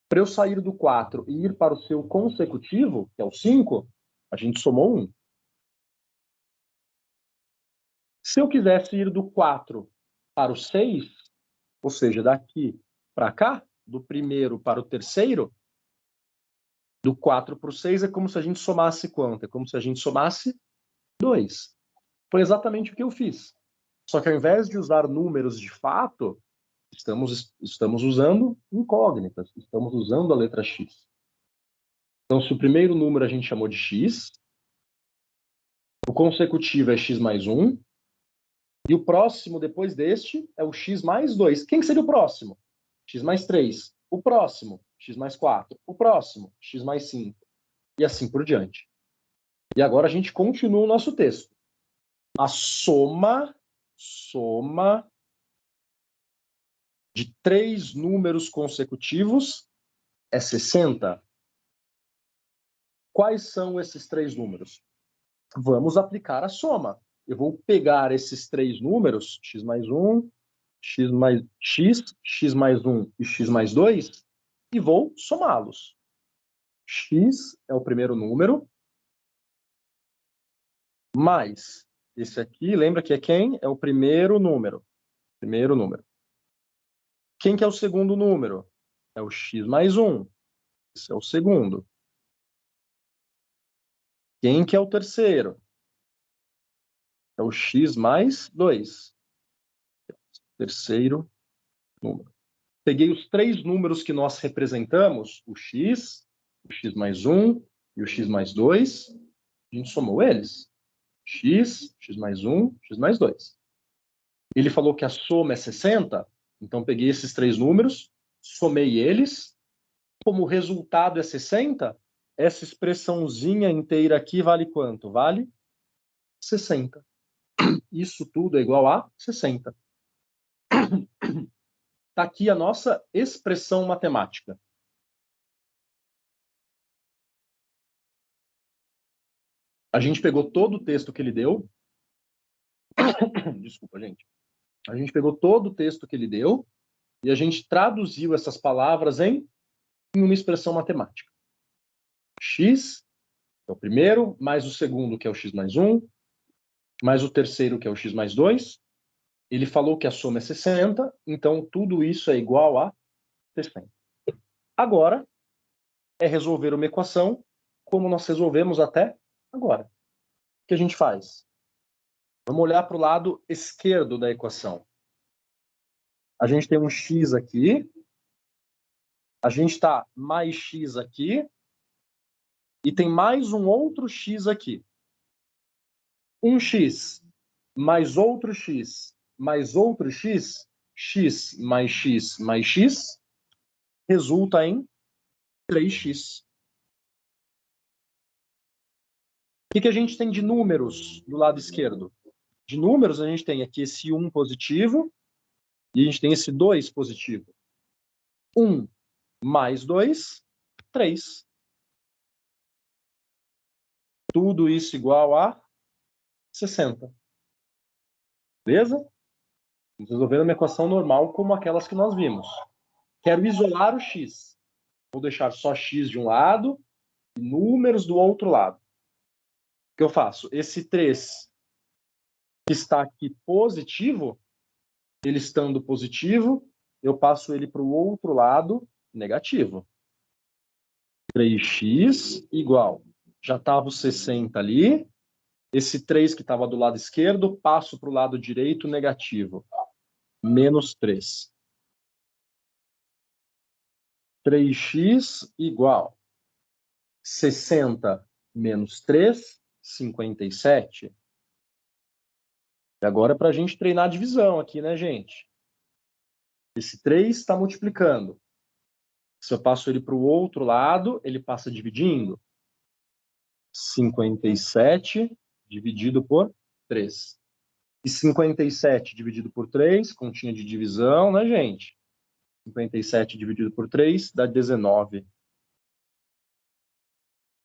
Para eu sair do 4 e ir para o seu consecutivo, que é o 5, a gente somou 1. Se eu quisesse ir do 4 para o 6, ou seja, daqui para cá, do primeiro para o terceiro, do 4 para o 6 é como se a gente somasse quanto? É como se a gente somasse 2. Foi exatamente o que eu fiz. Só que ao invés de usar números de fato, estamos usando incógnitas, estamos usando a letra x. Então, se o primeiro número a gente chamou de x, o consecutivo é x mais 1, e o próximo depois deste é o x mais 2. Quem seria o próximo? X mais 3. O próximo, x mais 4. O próximo, x mais 5. E assim por diante. E agora a gente continua o nosso texto. A soma de 3 números consecutivos é 60. Quais são esses 3 números? Vamos aplicar a soma. Eu vou pegar esses 3 números, x mais 1, x mais 1 e x mais 2, e vou somá-los. X é o primeiro número, mais esse aqui, lembra que é quem? É o primeiro número. Primeiro número. Quem que é o segundo número? É o x mais 1. Esse é o segundo. Quem que é o terceiro? É o x mais 2. Terceiro número. Peguei os três números que nós representamos, o x mais 1 e o x mais 2. A gente somou eles. X mais 1, x mais 2. Ele falou que a soma é 60, então peguei esses três números, somei eles. Como o resultado é 60, essa expressãozinha inteira aqui vale quanto? Vale 60. Isso tudo é igual a 60. Está aqui a nossa expressão matemática. A gente pegou todo o texto que ele deu. Desculpa, gente. A gente pegou todo o texto que ele deu e a gente traduziu essas palavras em uma expressão matemática. X, que é o primeiro, mais o segundo, que é o x mais 1, mais o terceiro, que é o x mais 2. Ele falou que a soma é 60, então tudo isso é igual a 60. Agora, é resolver uma equação como nós resolvemos até agora. O que a gente faz? Vamos olhar para o lado esquerdo da equação. A gente tem um x aqui, a gente está mais x aqui, e tem mais um outro x aqui. Um x mais outro x mais outro x, x mais x mais x, resulta em 3x. O que a gente tem de números do lado esquerdo? De números, a gente tem aqui esse 1 positivo e a gente tem esse 2 positivo. 1 mais 2, 3. Tudo isso igual a 60. Beleza? Vamos resolver uma equação normal como aquelas que nós vimos. Quero isolar o x. Vou deixar só x de um lado e números do outro lado. O que eu faço? Esse 3 que está aqui positivo, ele estando positivo, eu passo ele para o outro lado negativo. 3x igual. Já estava o 60 ali. Esse 3 que estava do lado esquerdo, passo para o lado direito negativo. Menos 3. 3x igual 60 menos 3, 57. E agora é para a gente treinar a divisão aqui, né, gente? Esse 3 está multiplicando. Se eu passo ele para o outro lado, ele passa dividindo. 57 dividido por 3. E 57 dividido por 3, continha de divisão, né, gente? 57 dividido por 3 dá 19.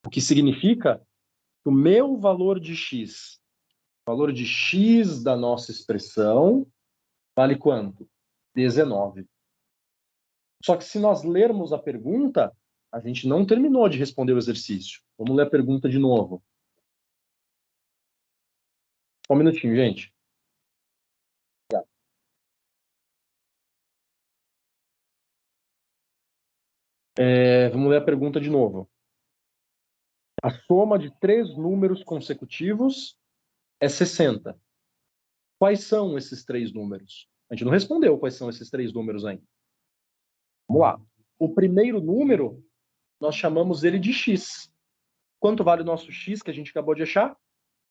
O que significa que o meu valor de x, o valor de x da nossa expressão, vale quanto? 19. Só que se nós lermos a pergunta, a gente não terminou de responder o exercício. Vamos ler a pergunta de novo. Só um minutinho, gente. Vamos ler a pergunta de novo. A soma de 3 números consecutivos é 60. Quais são esses 3 números? A gente não respondeu quais são esses 3 números ainda. Vamos lá. O primeiro número, nós chamamos ele de x. Quanto vale o nosso x que a gente acabou de achar?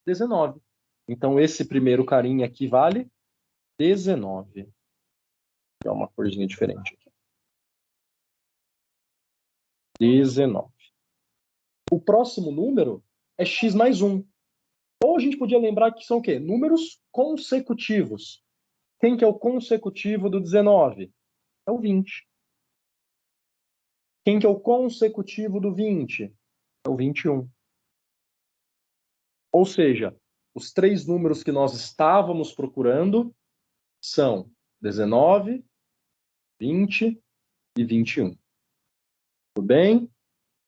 19. Então, esse primeiro carinha aqui vale 19. É uma corzinha diferente aqui. 19. O próximo número é x mais 1. Ou a gente podia lembrar que são o quê? Números consecutivos. Quem que é o consecutivo do 19? É o 20. Quem que é o consecutivo do 20? É o 21. Ou seja, os 3 números que nós estávamos procurando são 19, 20 e 21. Tudo bem?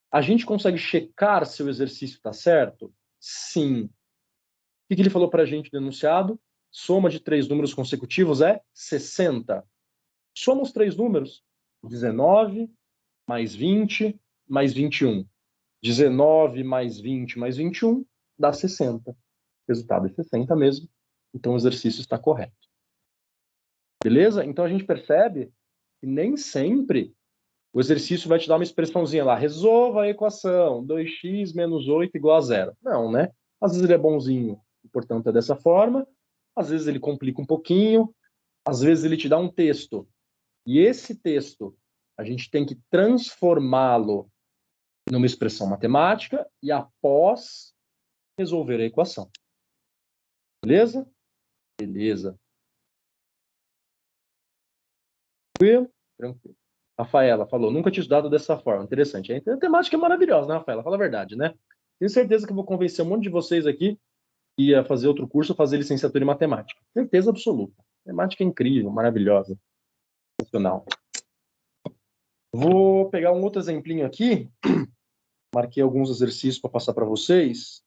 A gente consegue checar se o exercício está certo? Sim. O que ele falou para a gente no enunciado? Soma de 3 números consecutivos é 60. Soma os três números. 19 mais 20 mais 21. 19 mais 20 mais 21 dá 60. O resultado é 60 mesmo. Então o exercício está correto. Beleza? Então a gente percebe que nem sempre o exercício vai te dar uma expressãozinha lá, resolva a equação, 2x menos 8 igual a zero. Não, né? Às vezes ele é bonzinho, portanto é dessa forma. Às vezes ele complica um pouquinho. Às vezes ele te dá um texto. E esse texto, a gente tem que transformá-lo numa expressão matemática e após resolver a equação. Beleza? Beleza. Tranquilo? Tranquilo. Rafaela falou, nunca tinha estudado dessa forma. Interessante. A temática é maravilhosa, né, Rafaela? Fala a verdade, né? Tenho certeza que eu vou convencer um monte de vocês aqui que ia fazer outro curso, fazer licenciatura em matemática. Certeza absoluta. Temática é incrível, maravilhosa, sensacional. Vou pegar um outro exemplinho aqui. Marquei alguns exercícios para passar para vocês.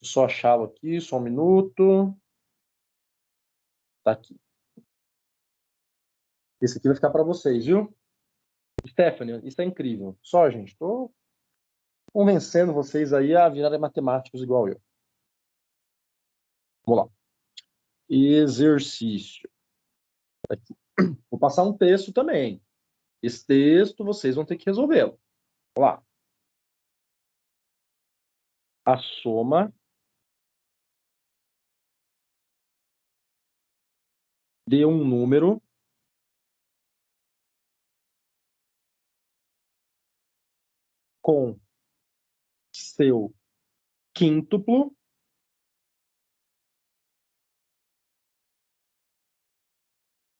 Só achá-lo aqui, só um minuto. Tá aqui. Esse aqui vai ficar para vocês, viu? Stephanie, isso é incrível. Só, gente, estou convencendo vocês aí a virarem matemáticos igual eu. Vamos lá. Exercício. Aqui. Vou passar um texto também. Esse texto vocês vão ter que resolvê-lo. Vamos lá. A soma de um número com seu quíntuplo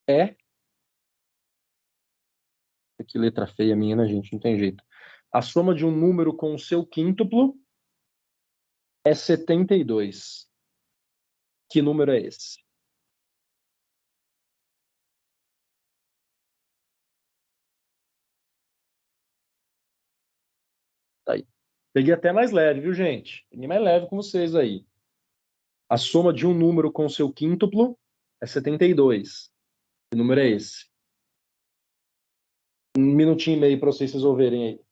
é... Que letra feia minha, né, gente? Não tem jeito. A soma de um número com o seu quíntuplo é 72. Que número é esse? Tá aí. Peguei até mais leve, viu, gente? Peguei mais leve com vocês aí. A soma de um número com o seu quíntuplo é 72. Que número é esse? Um minutinho e meio para vocês resolverem aí.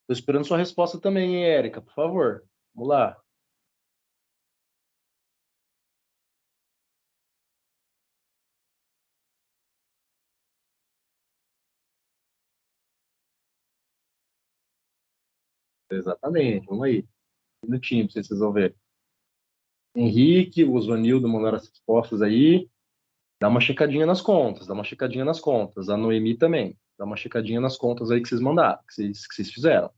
Tô esperando sua resposta também, hein, Érica? Por favor. Vamos lá. Exatamente. Vamos aí. Um minutinho para vocês resolverem. Henrique, o Osvanildo mandaram as respostas aí. Dá uma checadinha nas contas, dá uma checadinha nas contas. A Noemi também. Dá uma checadinha nas contas aí que vocês mandaram, que vocês fizeram.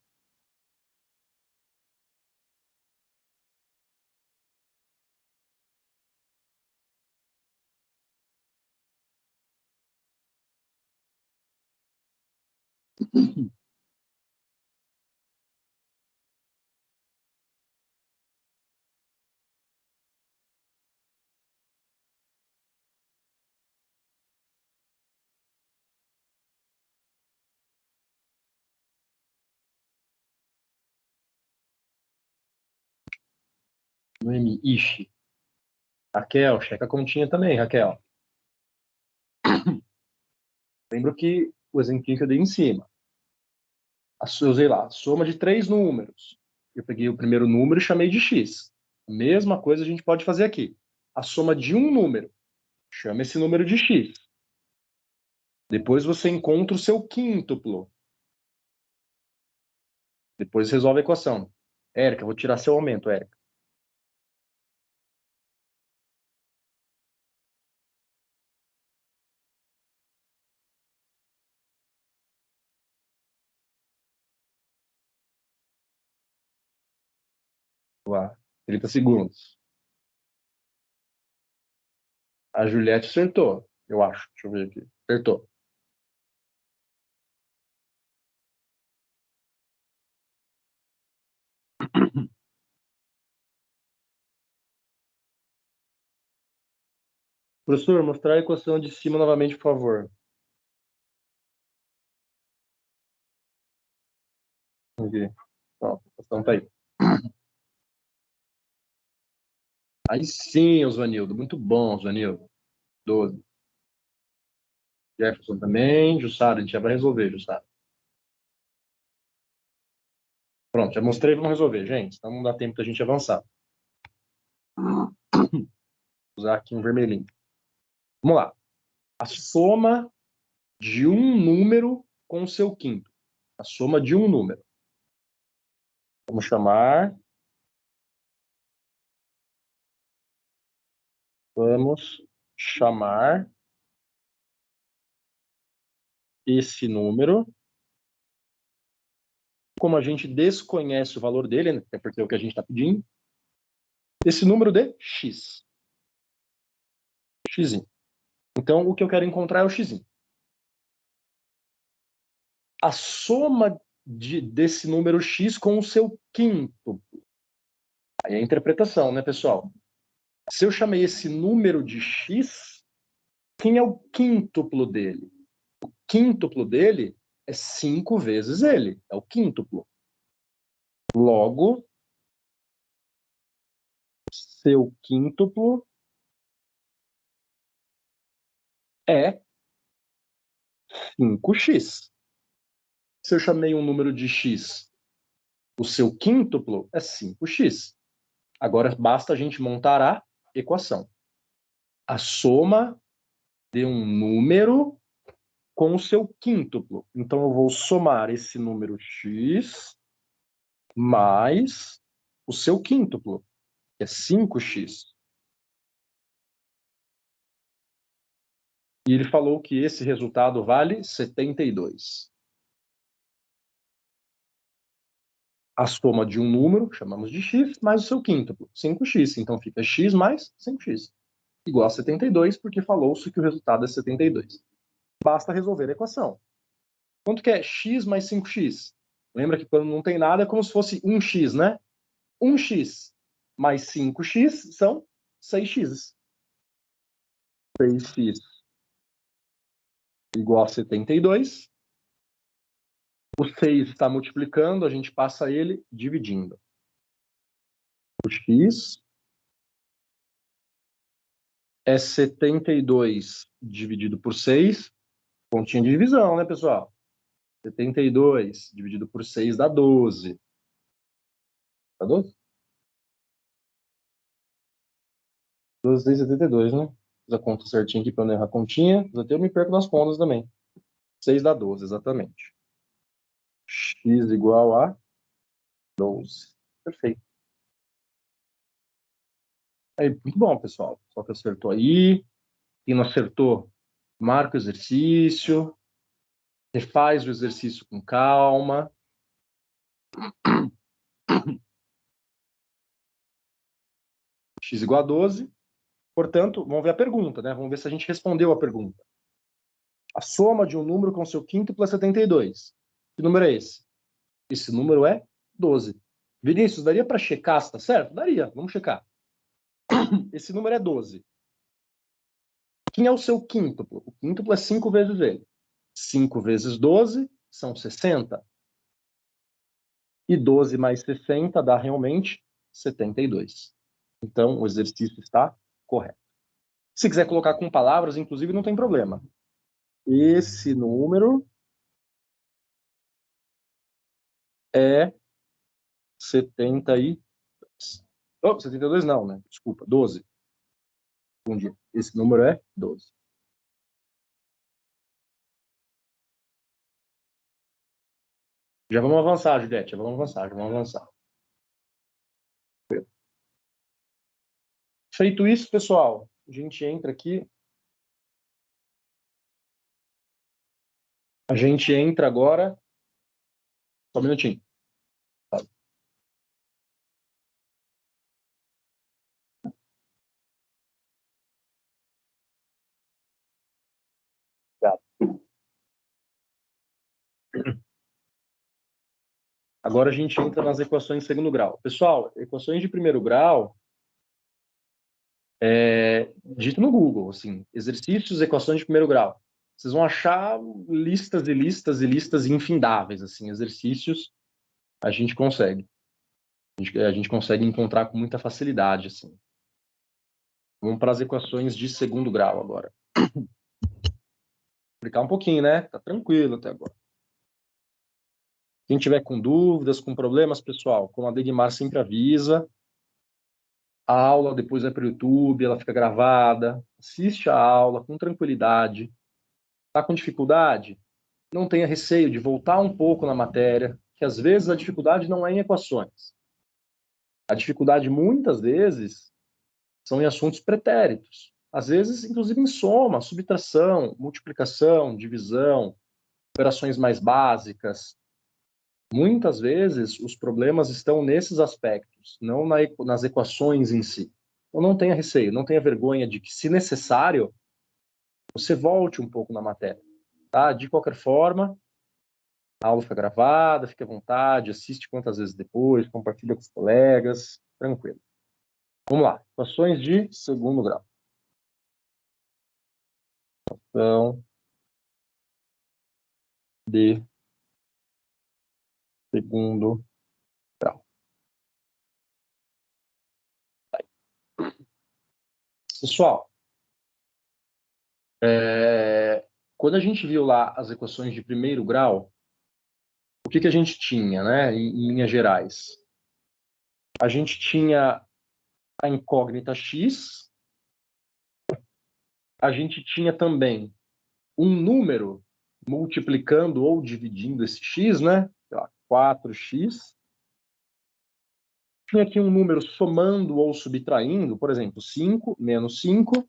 No M, Ishi. Raquel, checa a continha também, Raquel. Lembro que o exemplinho que eu dei em cima. Eu usei lá, soma de 3 números. Eu peguei o primeiro número e chamei de x. A mesma coisa a gente pode fazer aqui. A soma de um número. Chama esse número de x. Depois você encontra o seu quíntuplo. Depois resolve a equação. Érica, vou tirar seu aumento, Érica. Lá, 30 segundos. A Juliette acertou, eu acho. Deixa eu ver aqui. Acertou. Professor, mostrar a equação de cima novamente, por favor. Aqui. Ó, a equação tá aí. Aí sim, Osvanildo. Muito bom, Osvanildo. 12. Jefferson também. Jussara, a gente já vai resolver, Jussara. Pronto, já mostrei, vamos resolver, gente. Então não dá tempo da gente avançar. Vou usar aqui um vermelhinho. Vamos lá. A soma de um número com o seu quinto. A soma de um número. Vamos chamar. Vamos chamar esse número. Como a gente desconhece o valor dele, né, até porque é o que a gente está pedindo, esse número de x. X. Então, o que eu quero encontrar é o x. A soma desse número x com o seu quinto. Aí é a interpretação, né, pessoal? Se eu chamei esse número de x, quem é o quíntuplo dele? O quíntuplo dele é 5 vezes ele. É o quíntuplo. Logo, seu quíntuplo é 5x. Se eu chamei um número de x, o seu quíntuplo é 5x. Agora basta a gente montar a equação. A soma de um número com o seu quíntuplo. Então eu vou somar esse número x mais o seu quíntuplo, que é 5x. E ele falou que esse resultado vale 72. A soma de um número, chamamos de x, mais o seu quíntuplo, 5x. Então fica x mais 5x, igual a 72, porque falou-se que o resultado é 72. Basta resolver a equação. Quanto que é x mais 5x? Lembra que quando não tem nada é como se fosse 1x, né? 1x mais 5x são 6x. 6x igual a 72. O 6 está multiplicando, a gente passa ele dividindo. O x é 72 dividido por 6. Pontinha de divisão, né, pessoal? 72 dividido por 6 dá 12. Dá 12? 12, 6, 72, né? Fiz a conta certinha aqui para não errar a continha. Mas até eu me perco nas contas também. 6 dá 12, exatamente. X igual a 12. Perfeito. Aí, muito bom, pessoal. Só que acertou aí. Quem não acertou, marca o exercício. Refaz o exercício com calma. X igual a 12. Portanto, vamos ver a pergunta, né? Vamos ver se a gente respondeu a pergunta. A soma de um número com seu quíntuplo é 72. Que número é esse? Esse número é 12. Vinícius, daria para checar se está certo? Daria, vamos checar. Esse número é 12. Quem é o seu quíntuplo? O quíntuplo é 5 vezes ele. 5 vezes 12 são 60. E 12 mais 60 dá realmente 72. Então, o exercício está correto. Se quiser colocar com palavras, inclusive, não tem problema. Esse número é 72. Oh, 72 não, né? Desculpa, 12. Esse número é 12. Já vamos avançar, Juliette. Já vamos avançar. Feito isso, pessoal, a gente entra aqui. A gente entra agora. Só um minutinho. Agora a gente entra nas equações de segundo grau. Pessoal, equações de primeiro grau, dito no Google, assim, exercícios, equações de primeiro grau. Vocês vão achar listas e listas e listas infindáveis, assim, exercícios a gente consegue. A gente consegue encontrar com muita facilidade, assim. Vamos para as equações de segundo grau agora. Explicar um pouquinho, né? Tá tranquilo até agora. Quem tiver com dúvidas, com problemas, pessoal, como a Degmar sempre avisa, a aula depois vai para o YouTube, ela fica gravada, assiste a aula com tranquilidade. Está com dificuldade? Não tenha receio de voltar um pouco na matéria, que às vezes a dificuldade não é em equações. A dificuldade, muitas vezes, são em assuntos pretéritos. Às vezes, inclusive, em soma, subtração, multiplicação, divisão, operações mais básicas. Muitas vezes, os problemas estão nesses aspectos, não nas equações em si. Então, não tenha receio, não tenha vergonha de que, se necessário, você volte um pouco na matéria. Tá? De qualquer forma, a aula fica gravada, fique à vontade, assiste quantas vezes depois, compartilha com os colegas, tranquilo. Vamos lá, equações de segundo grau. Então, de segundo grau. Pessoal, quando a gente viu lá as equações de primeiro grau, o que a gente tinha, né, em linhas gerais? A gente tinha a incógnita x, a gente tinha também um número multiplicando ou dividindo esse x, né? 4x. Tinha aqui um número somando ou subtraindo, por exemplo, 5 menos 5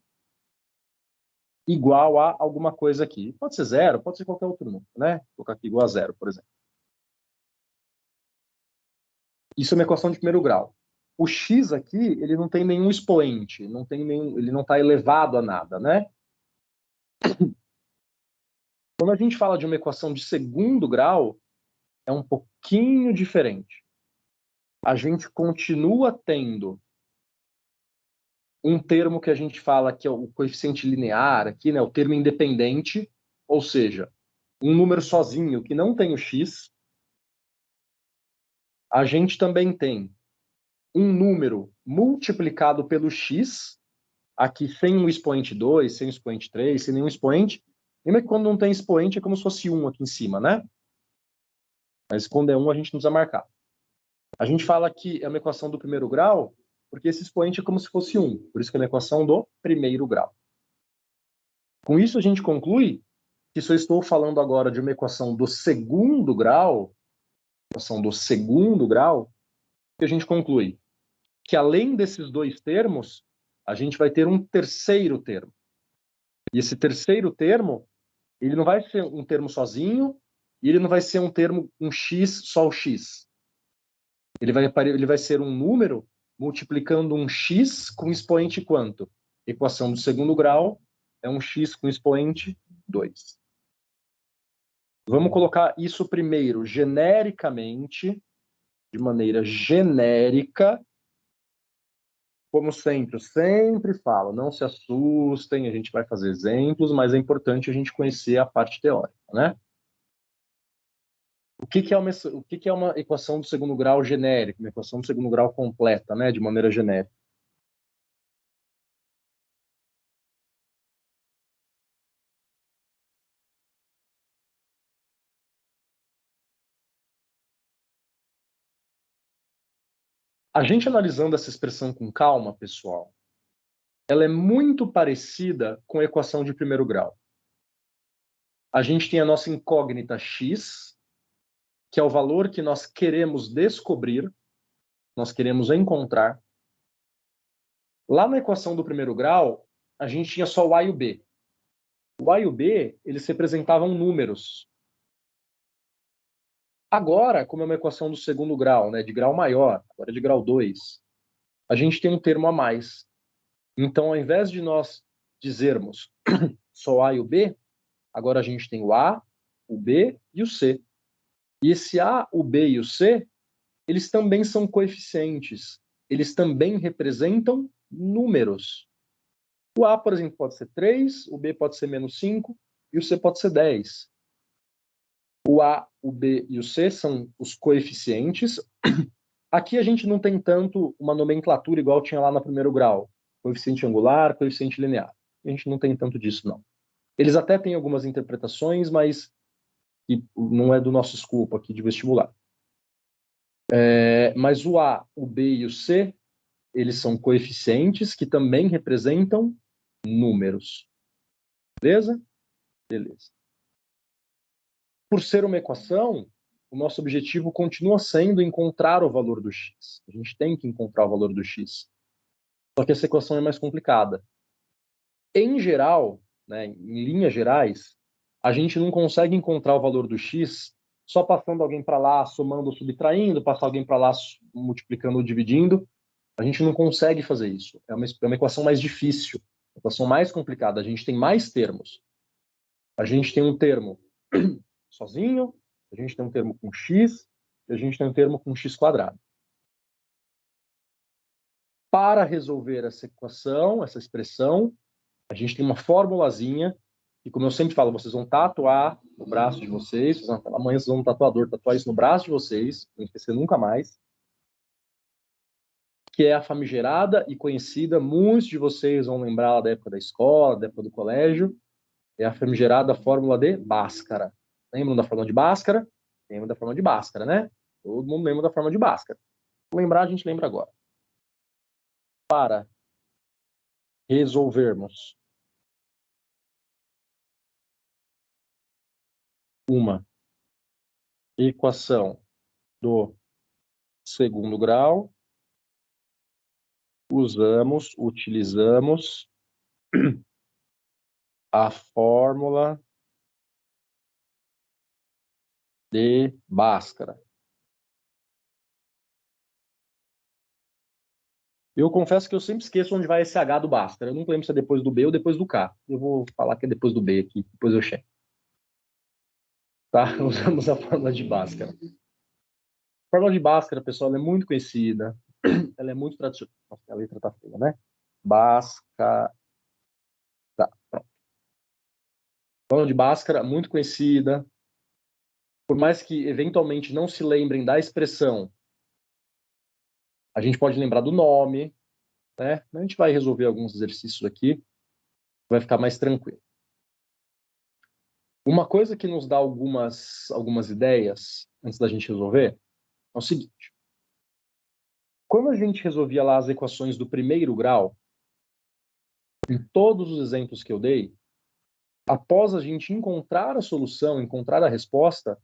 igual a alguma coisa aqui. Pode ser zero, pode ser qualquer outro número, né? Vou colocar aqui igual a zero, por exemplo. Isso é uma equação de primeiro grau. O x aqui, ele não tem nenhum expoente, ele não está elevado a nada, né? Quando a gente fala de uma equação de segundo grau, é um pouquinho diferente. A gente continua tendo um termo que a gente fala que é o coeficiente linear, aqui, né, o termo independente, ou seja, um número sozinho que não tem o x. A gente também tem um número multiplicado pelo x, aqui sem um expoente 2, sem um expoente 3, sem nenhum expoente. Lembra que quando não tem expoente é como se fosse 1 aqui em cima, né? Mas quando é 1 a gente não precisa marcar. A gente fala que é uma equação do primeiro grau, porque esse expoente é como se fosse 1. Por isso que é uma equação do primeiro grau. Com isso a gente conclui que se eu estou falando agora de uma equação do segundo grau, que a gente conclui que além desses dois termos, a gente vai ter um terceiro termo. E esse terceiro termo, ele não vai ser um termo sozinho, e ele não vai ser um termo, um x, só o x. Ele vai ser um número multiplicando um x com expoente quanto? Equação do segundo grau é um x com expoente 2. Vamos colocar isso primeiro genericamente, de maneira genérica. Como sempre, eu sempre falo, não se assustem, a gente vai fazer exemplos, mas é importante a gente conhecer a parte teórica, né? O que é uma equação do segundo grau genérica, uma equação do segundo grau completa, né, de maneira genérica? A gente analisando essa expressão com calma, pessoal, ela é muito parecida com a equação de primeiro grau. A gente tem a nossa incógnita x, que é o valor que nós queremos descobrir, nós queremos encontrar. Lá na equação do primeiro grau, a gente tinha só o a e o b. O a e o b, eles representavam números. Agora, como é uma equação do segundo grau, né, de grau maior, agora de grau 2, a gente tem um termo a mais. Então, ao invés de nós dizermos só o a e o b, agora a gente tem o a, o b e o c. E esse a, o b e o c, eles também são coeficientes. Eles também representam números. O a, por exemplo, pode ser 3, o b pode ser menos 5 e o c pode ser 10. O a, o b e o c são os coeficientes. Aqui a gente não tem tanto uma nomenclatura igual tinha lá no primeiro grau. Coeficiente angular, coeficiente linear. A gente não tem tanto disso, não. Eles até têm algumas interpretações, mas não é do nosso escopo aqui de vestibular. Mas o a, o b e o c, eles são coeficientes que também representam números. Beleza? Beleza. Por ser uma equação, o nosso objetivo continua sendo encontrar o valor do x. A gente tem que encontrar o valor do x. Só que essa equação é mais complicada. Em geral, né, em linhas gerais, a gente não consegue encontrar o valor do x só passando alguém para lá, somando ou subtraindo, passar alguém para lá, multiplicando ou dividindo. A gente não consegue fazer isso. É uma equação mais difícil, uma equação mais complicada. A gente tem mais termos. A gente tem um termo sozinho, a gente tem um termo com x, e a gente tem um termo com x quadrado. Para resolver essa equação, essa expressão, a gente tem uma formulazinha, e como eu sempre falo, vocês vão tatuar no braço de vocês, amanhã vocês vão tatuar isso no braço de vocês, não esquecer nunca mais, que é a famigerada e conhecida, muitos de vocês vão lembrar da época da escola, da época do colégio, é a famigerada fórmula de Bhaskara. Lembram da fórmula de Bhaskara? Lembram da fórmula de Bhaskara, né? Todo mundo lembra da fórmula de Bhaskara. Vou lembrar, a gente lembra agora. Para resolvermos uma equação do segundo grau, utilizamos a fórmula de Bhaskara. Eu confesso que eu sempre esqueço onde vai esse H do Bhaskara. Eu não lembro se é depois do B ou depois do K. Eu vou falar que é depois do B aqui, depois eu checo. Tá? Usamos a fórmula de Bhaskara. A fórmula de Bhaskara, pessoal, ela é muito conhecida. Ela é muito tradicional. Nossa, a letra tá feia, né? Bhaskara. Tá, pronto. A fórmula de Bhaskara, muito conhecida. Por mais que eventualmente não se lembrem da expressão, a gente pode lembrar do nome, né? A gente vai resolver alguns exercícios aqui, vai ficar mais tranquilo. Uma coisa que nos dá algumas ideias, antes da gente resolver, é o seguinte. Quando a gente resolvia lá as equações do primeiro grau, em todos os exemplos que eu dei, após a gente encontrar a solução, encontrar a resposta,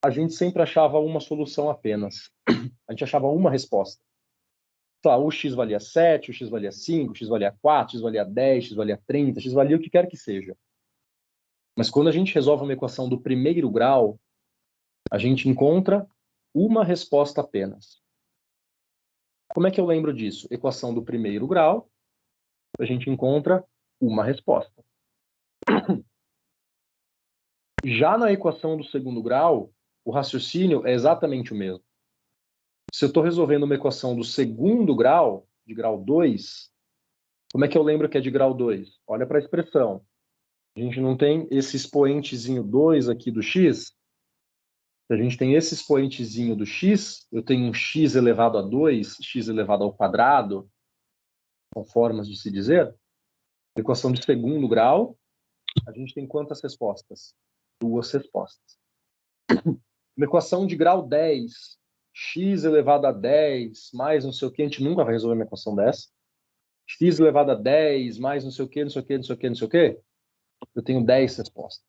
a gente sempre achava uma solução apenas. A gente achava uma resposta. Então, o x valia 7, o x valia 5, o x valia 4, o x valia 10, o x valia 30, o x valia o que quer que seja. Mas quando a gente resolve uma equação do primeiro grau, a gente encontra uma resposta apenas. Como é que eu lembro disso? Equação do primeiro grau, a gente encontra uma resposta. Já na equação do segundo grau, o raciocínio é exatamente o mesmo. Se eu estou resolvendo uma equação do segundo grau, de grau 2, como é que eu lembro que é de grau 2? Olha para a expressão. A gente não tem esse expoentezinho 2 aqui do x? Se a gente tem esse expoentezinho do x, eu tenho um x elevado a 2, x elevado ao quadrado, são formas de se dizer. Equação de segundo grau, a gente tem quantas respostas? Duas respostas. Uma equação de grau 10, x elevado a 10 mais não sei o que, a gente nunca vai resolver uma equação dessa. X elevado a 10 mais não sei o que, não sei o que, não sei o que, não sei o que. Eu tenho 10 respostas.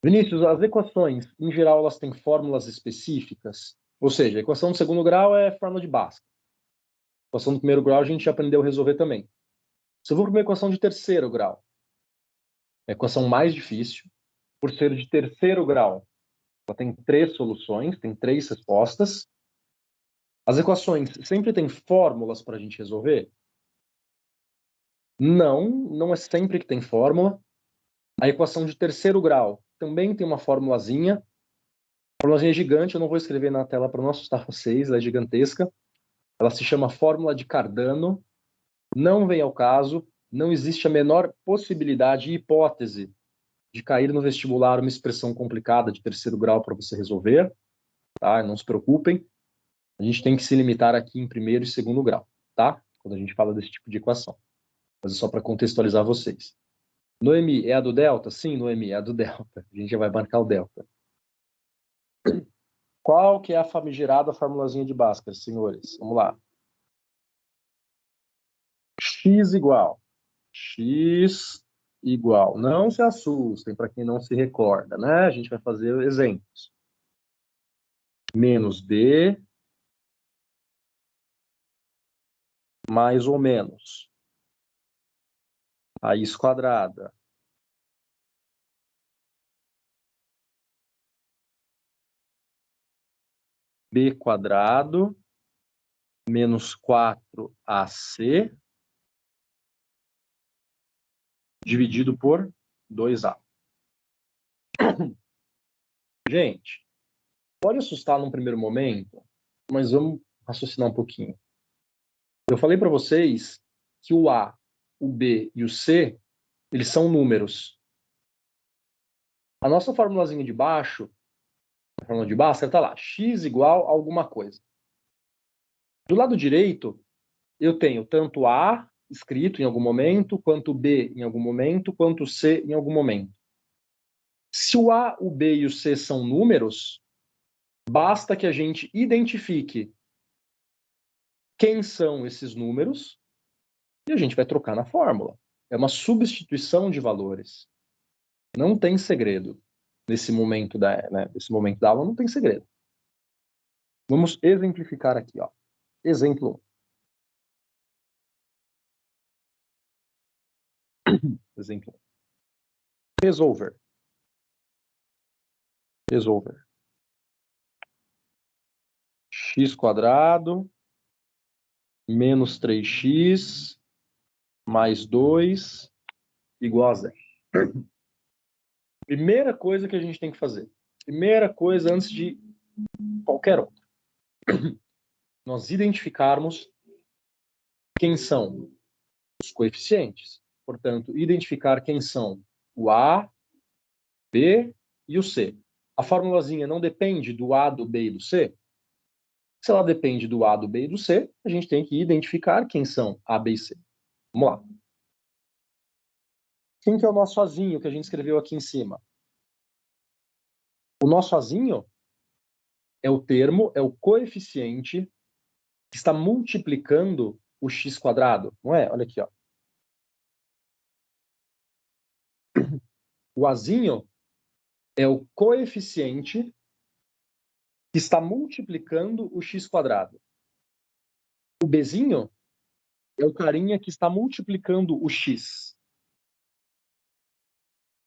Vinícius, as equações, em geral, elas têm fórmulas específicas. Ou seja, a equação do segundo grau é fórmula de Bhaskara. A equação do primeiro grau a gente aprendeu a resolver também. Se eu vou para uma equação de terceiro grau, é a equação mais difícil. Por ser de terceiro grau, ela tem 3 soluções, tem 3 respostas. As equações sempre têm fórmulas para a gente resolver? Não, não é sempre que tem fórmula. A equação de terceiro grau também tem uma formulazinha. A formulazinha é gigante, eu não vou escrever na tela para não assustar vocês, ela é gigantesca. Ela se chama fórmula de Cardano. Não vem ao caso, não existe a menor possibilidade e hipótese de cair no vestibular uma expressão complicada de terceiro grau para você resolver. Tá? Não se preocupem. A gente tem que se limitar aqui em primeiro e segundo grau, tá? Quando a gente fala desse tipo de equação. Mas é só para contextualizar vocês. Noemi, é a do delta? Sim, Noemi, é a do delta. A gente já vai marcar o delta. Qual que é a famigerada formulazinha de Bhaskara, senhores? Vamos lá. X igual. X igual. Não se assustem, para quem não se recorda, né? A gente vai fazer exemplos. Menos B mais ou menos raiz quadrada B quadrado menos 4AC dividido por 2A. Gente, pode assustar num primeiro momento, mas vamos raciocinar um pouquinho. Eu falei para vocês que o A, o B e o C, eles são números. A nossa formulazinha de baixo, a fórmula de Bhaskara, está lá, x igual a alguma coisa. Do lado direito, eu tenho tanto A escrito em algum momento, quanto B em algum momento, quanto C em algum momento. Se o A, o B e o C são números, basta que a gente identifique quem são esses números e a gente vai trocar na fórmula. É uma substituição de valores. Não tem segredo. Nesse momento nesse momento da aula, não tem segredo. Vamos exemplificar aqui. Ó. Exemplo 1. Exemplo 1. Resolver. Resolver. X quadrado menos 3x mais 2 igual a 0. Primeira coisa que a gente tem que fazer. Primeira coisa antes de qualquer outra. Nós identificarmos quem são os coeficientes. Portanto, identificar quem são o A, B e o C. A formulazinha não depende do A, do B e do C? Se ela depende do A, do B e do C, a gente tem que identificar quem são A, B e C. Vamos lá. Quem que é o nosso azinho que a gente escreveu aqui em cima? O nosso azinho é o termo, é o coeficiente que está multiplicando o x quadrado, não é? Olha aqui, ó. O azinho é o coeficiente que está multiplicando o x quadrado. O bzinho é o carinha que está multiplicando o x.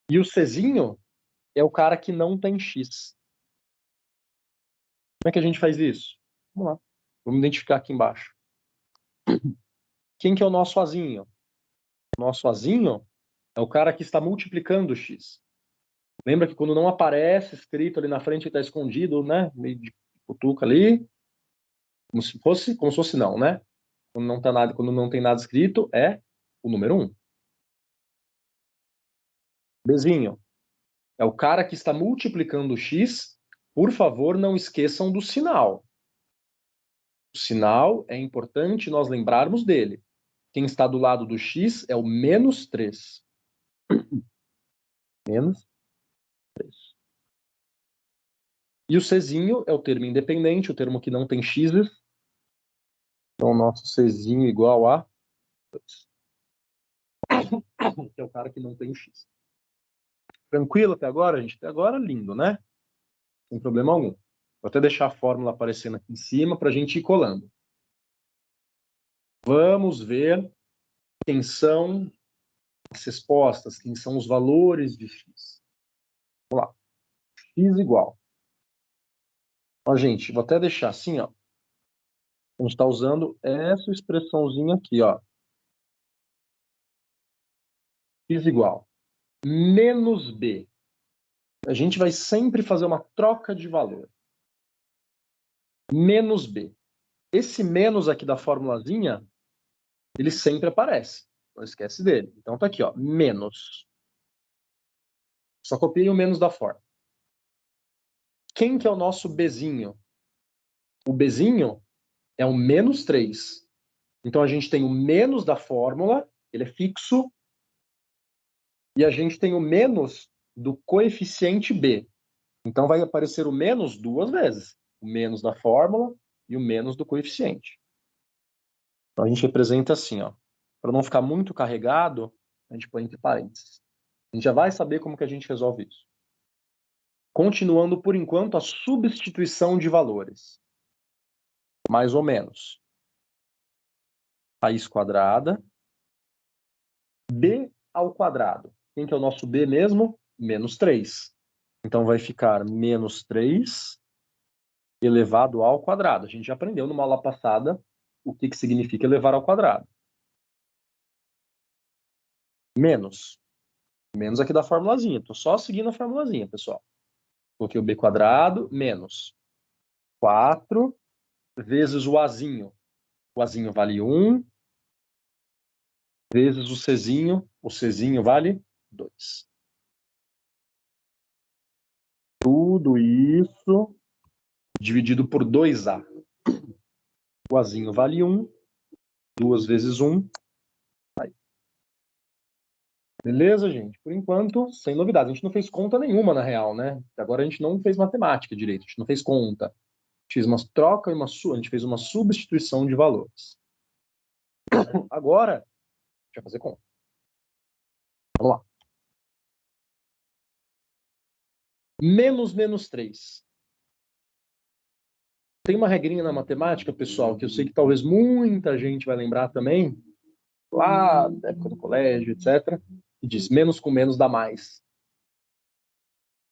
E o czinho é o cara que não tem x. Como é que a gente faz isso? Vamos lá. Vamos identificar aqui embaixo. Quem que é o nosso azinho? O nosso azinho é o cara que está multiplicando o x. Lembra que quando não aparece escrito ali na frente, está escondido, né? Meio de cutuca ali. Como se fosse não, né? Quando não tá nada, quando não tem nada escrito, é o número 1. Bzinho é o cara que está multiplicando o x. Por favor, não esqueçam do sinal. O sinal é importante nós lembrarmos dele. Quem está do lado do x é o menos 3. Menos 3. E o Czinho é o termo independente, o termo que não tem x. Então, o nosso Czinho igual a 2. Que é o cara que não tem x. Tranquilo até agora, gente? Até agora, lindo, né? Sem problema algum. Vou até deixar a fórmula aparecendo aqui em cima para a gente ir colando. Vamos ver quem são as respostas, quem são os valores de x. Vamos lá. X igual. Ó, gente, vou até deixar assim, ó. A gente está usando essa expressãozinha aqui, ó. X igual. Menos b. A gente vai sempre fazer uma troca de valor. Menos b. Esse menos aqui da formulazinha, ele sempre aparece. Não esquece dele. Então tá aqui, ó. Menos. Só copiei o menos da forma. Quem que é o nosso bzinho? O bzinho é o menos 3. Então a gente tem o menos da fórmula, ele é fixo, e a gente tem o menos do coeficiente b. Então vai aparecer o menos duas vezes. O menos da fórmula e o menos do coeficiente. Então a gente representa assim, ó. Para não ficar muito carregado, a gente põe entre parênteses. A gente já vai saber como que a gente resolve isso. Continuando, por enquanto, a substituição de valores. Mais ou menos. Raiz quadrada. B ao quadrado. Quem que é o nosso B mesmo? Menos 3. Então vai ficar menos 3 elevado ao quadrado. A gente já aprendeu numa aula passada o que significa elevar ao quadrado. Menos. Menos aqui da formulazinha. Estou só seguindo a formulazinha, pessoal. Coloquei o B quadrado menos 4 vezes o Azinho. O Azinho vale 1 vezes o Czinho. O Czinho vale 2. Tudo isso dividido por 2A. O Azinho vale 1. 2 vezes 1. Aí. Beleza, gente? Por enquanto, sem novidade. A gente não fez conta nenhuma, na real, né? Agora a gente não fez matemática direito. A gente não fez conta. A gente fez uma troca e a gente fez uma substituição de valores. Agora, a gente vai fazer conta. Vamos lá. Menos 3. Tem uma regrinha na matemática, pessoal, que eu sei que talvez muita gente vai lembrar também, lá da época do colégio, etc., que diz menos com menos dá mais.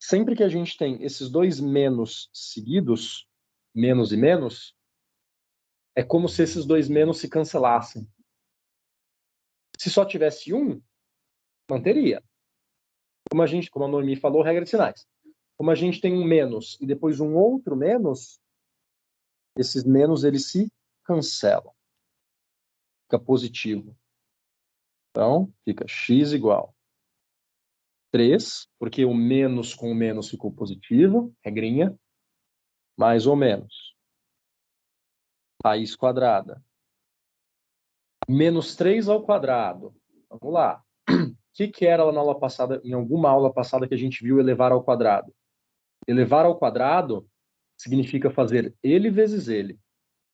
Sempre que a gente tem esses dois menos seguidos, menos e menos, é como se esses dois menos se cancelassem. Se só tivesse um, manteria. Como a Noemi falou, regra de sinais. Como a gente tem um menos e depois um outro menos, esses menos eles se cancelam. Fica positivo. Então, fica x igual 3, porque o menos com o menos ficou positivo, regrinha, mais ou menos. Raiz quadrada. Menos 3 ao quadrado. Vamos lá. O que era lá na aula passada, em alguma aula passada que a gente viu elevar ao quadrado? Elevar ao quadrado significa fazer ele vezes ele.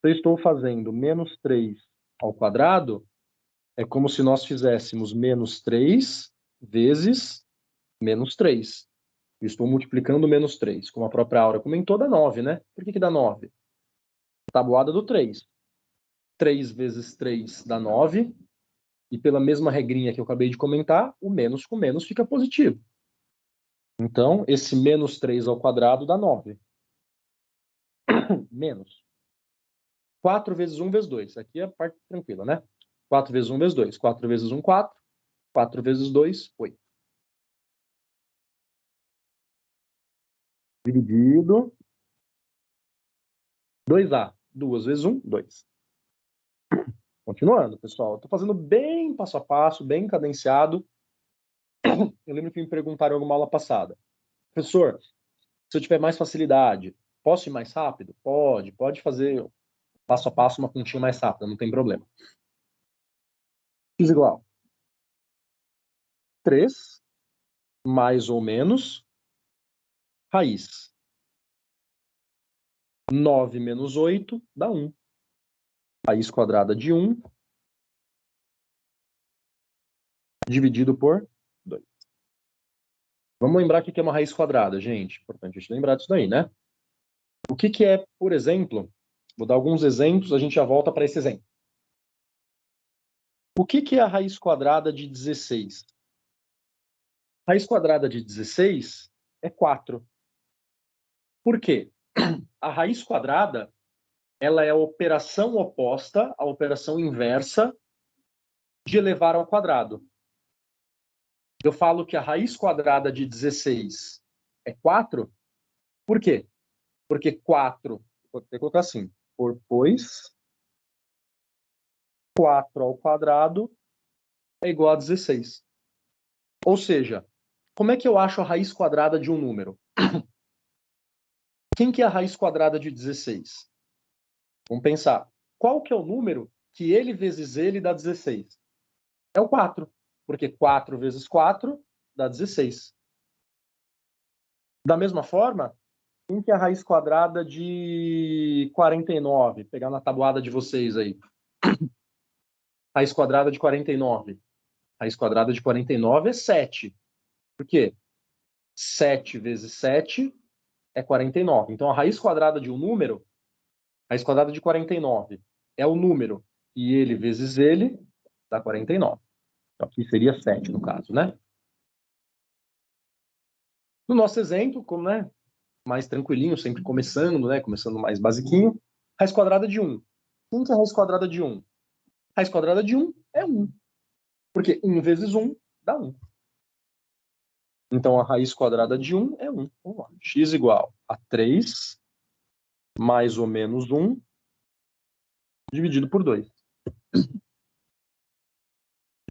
Se eu estou fazendo menos 3 ao quadrado, é como se nós fizéssemos menos 3 vezes menos 3. Eu estou multiplicando menos 3, como a própria Aura comentou, dá 9, né? Por que dá 9? Tabuada do 3. 3 vezes 3 dá 9. E pela mesma regrinha que eu acabei de comentar, o menos com menos fica positivo. Então, esse menos 3 ao quadrado dá 9. Menos. 4 vezes 1 vezes 2. Aqui é a parte tranquila, né? 4 vezes 1 vezes 2. 4 vezes 1, 4. 4 vezes 2, 8. Dividido. 2A. 2 vezes 1, 2. Continuando, pessoal. Estou fazendo bem passo a passo, bem cadenciado. Eu lembro que me perguntaram em alguma aula passada. Professor, se eu tiver mais facilidade, posso ir mais rápido? Pode fazer passo a passo uma continha mais rápida, não tem problema. X igual 3, mais ou menos, raiz. 9 menos 8 dá 1. Raiz quadrada de 1 dividido por 2. Vamos lembrar o que é uma raiz quadrada, gente. Importante a gente lembrar disso daí, né? O que é, por exemplo, vou dar alguns exemplos, a gente já volta para esse exemplo. O que é a raiz quadrada de 16? A raiz quadrada de 16 é 4. Por quê? A raiz quadrada, ela é a operação oposta, a operação inversa de elevar ao quadrado. Eu falo que a raiz quadrada de 16 é 4. Por quê? Porque 4, vou ter que colocar assim, pois 4 ao quadrado é igual a 16. Ou seja, como é que eu acho a raiz quadrada de um número? Quem que é a raiz quadrada de 16? Vamos pensar. Qual que é o número que ele vezes ele dá 16? É o 4. Porque 4 vezes 4 dá 16. Da mesma forma, quem que é a raiz quadrada de 49? Pegar na tabuada de vocês aí. Raiz quadrada de 49. Raiz quadrada de 49 é 7. Por quê? 7 vezes 7 é 49. Então, a raiz quadrada de um número, raiz quadrada de 49, é o número. E ele vezes ele dá 49. Então, aqui seria 7, no caso, né? No nosso exemplo, como, né, mais tranquilinho, sempre começando, né, começando mais basiquinho, raiz quadrada de 1. Quem que é a raiz quadrada de 1? Raiz quadrada de 1 é 1. Porque 1 vezes 1 dá 1. Então, a raiz quadrada de 1 é 1. Vamos lá. X igual a 3 mais ou menos 1 dividido por 2.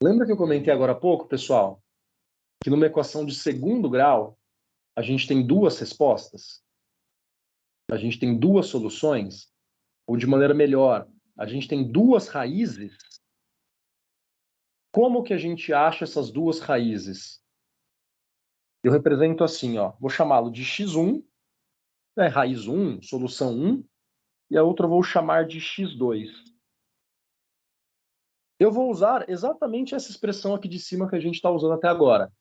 Lembra que eu comentei agora há pouco, pessoal, que numa equação de segundo grau, a gente tem duas respostas? A gente tem duas soluções? Ou, de maneira melhor, a gente tem duas raízes? Como que a gente acha essas duas raízes? Eu represento assim, ó, vou chamá-lo de x1, né, raiz 1, solução 1, e a outra eu vou chamar de x2. Eu vou usar exatamente essa expressão aqui de cima que a gente está usando até agora.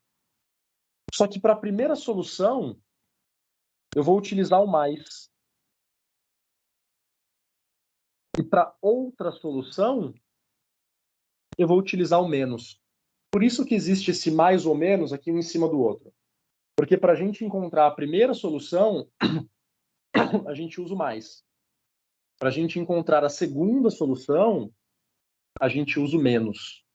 Só que para a primeira solução, eu vou utilizar o mais. E para outra solução, eu vou utilizar o menos. Por isso que existe esse mais ou menos aqui um em cima do outro. Porque para a gente encontrar a primeira solução, a gente usa o mais. Para a gente encontrar a segunda solução, a gente usa o menos.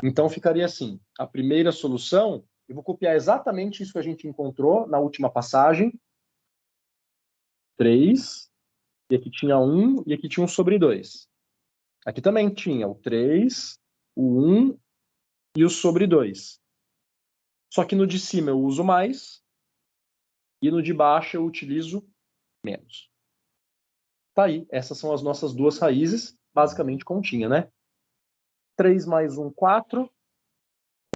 Então ficaria assim, a primeira solução, eu vou copiar exatamente isso que a gente encontrou na última passagem. 3, e aqui tinha 1, e aqui tinha 1 sobre 2. Aqui também tinha o 3, o 1 e o sobre 2. Só que no de cima eu uso mais, e no de baixo eu utilizo menos. Tá aí, essas são as nossas duas raízes, basicamente continha, né? 3 mais 1, 4,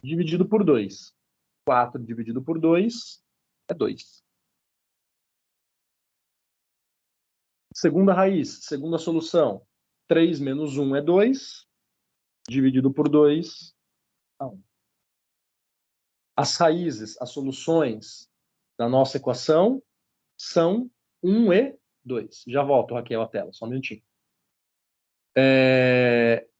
dividido por 2. 4 dividido por 2 é 2. Segunda raiz, segunda solução. 3 menos 1 é 2, dividido por 2 dá 1. As raízes, as soluções da nossa equação são 1 e 2. Já volto, Raquel, à tela, só um minutinho.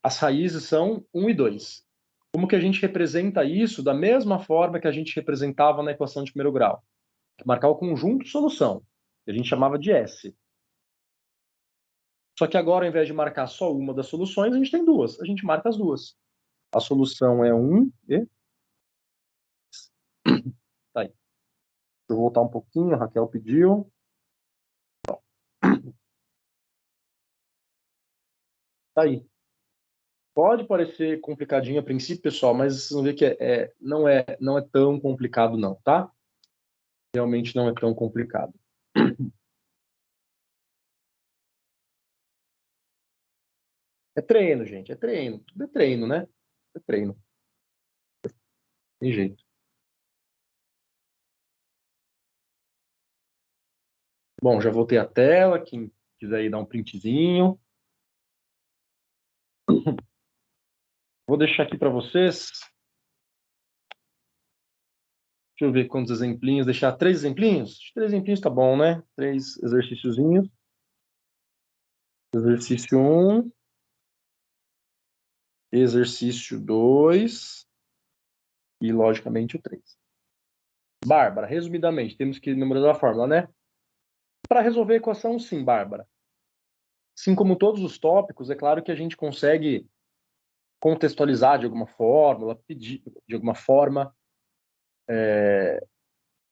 As raízes são 1 e 2. Como que a gente representa isso da mesma forma que a gente representava na equação de primeiro grau? Marcar o conjunto solução, que a gente chamava de S. Só que agora, ao invés de marcar só uma das soluções, a gente tem duas. A gente marca as duas. A solução é 1 e... Tá aí. Deixa eu voltar um pouquinho, a Raquel pediu. Tá aí. Pode parecer complicadinho a princípio, pessoal, mas vocês vão ver que não é tão complicado não, tá? Realmente não é tão complicado. É treino, gente, é treino. Tudo é treino, né? É treino. Tem jeito. Bom, já voltei a tela. Quem quiser aí dar um printzinho. Vou deixar aqui para vocês. Deixa eu ver quantos exemplinhos. Deixar 3 exemplinhos? 3 exemplinhos tá bom, né? 3 exercíciozinhos. Exercício 1. Exercício 2. E, logicamente, o 3. Bárbara, resumidamente, temos que memorizar a fórmula, né? Para resolver a equação, sim, Bárbara. Assim como todos os tópicos, é claro que a gente consegue contextualizar de alguma fórmula, pedir de alguma forma, a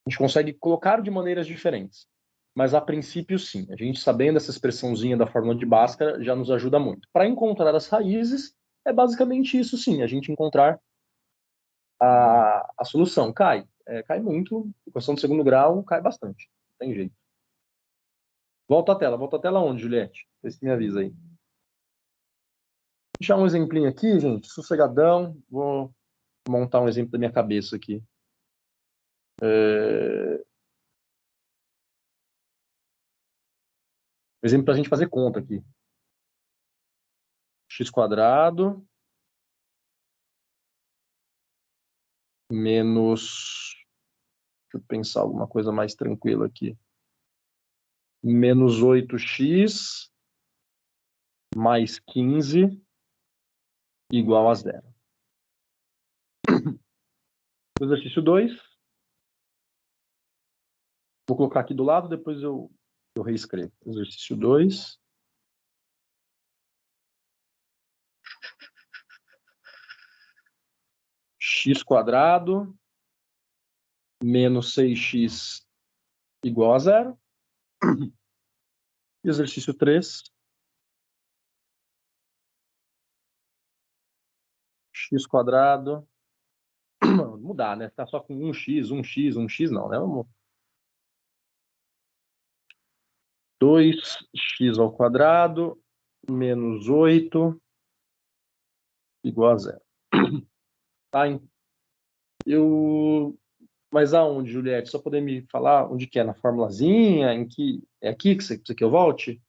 gente consegue colocar de maneiras diferentes. Mas a princípio, sim. A gente sabendo essa expressãozinha da fórmula de Bhaskara já nos ajuda muito. Para encontrar as raízes, é basicamente isso, sim. A gente encontrar a solução. Cai. Cai muito. Equação de segundo grau cai bastante. Não tem jeito. Volta à tela. Volta à tela onde, Juliette? Vê se me avisa aí. Vou deixar um exemplinho aqui, gente. Sossegadão. Vou montar um exemplo da minha cabeça aqui. Um exemplo para a gente fazer conta aqui. X quadrado menos... Deixa eu pensar alguma coisa mais tranquila aqui. Menos 8x mais 15 igual a 0. Exercício 2. Vou colocar aqui do lado, depois eu reescrevo. Exercício 2. X quadrado menos 6x igual a 0. Exercício 3. X quadrado. Vamos mudar, né? Tá só com 1x, 1x, 1x não, né? Vamos 2x ao quadrado menos 8 igual a 0. Tá? Mas aonde, Juliette? Só poder me falar onde que é? Na formulazinha? Em que... É aqui que você precisa que eu volte?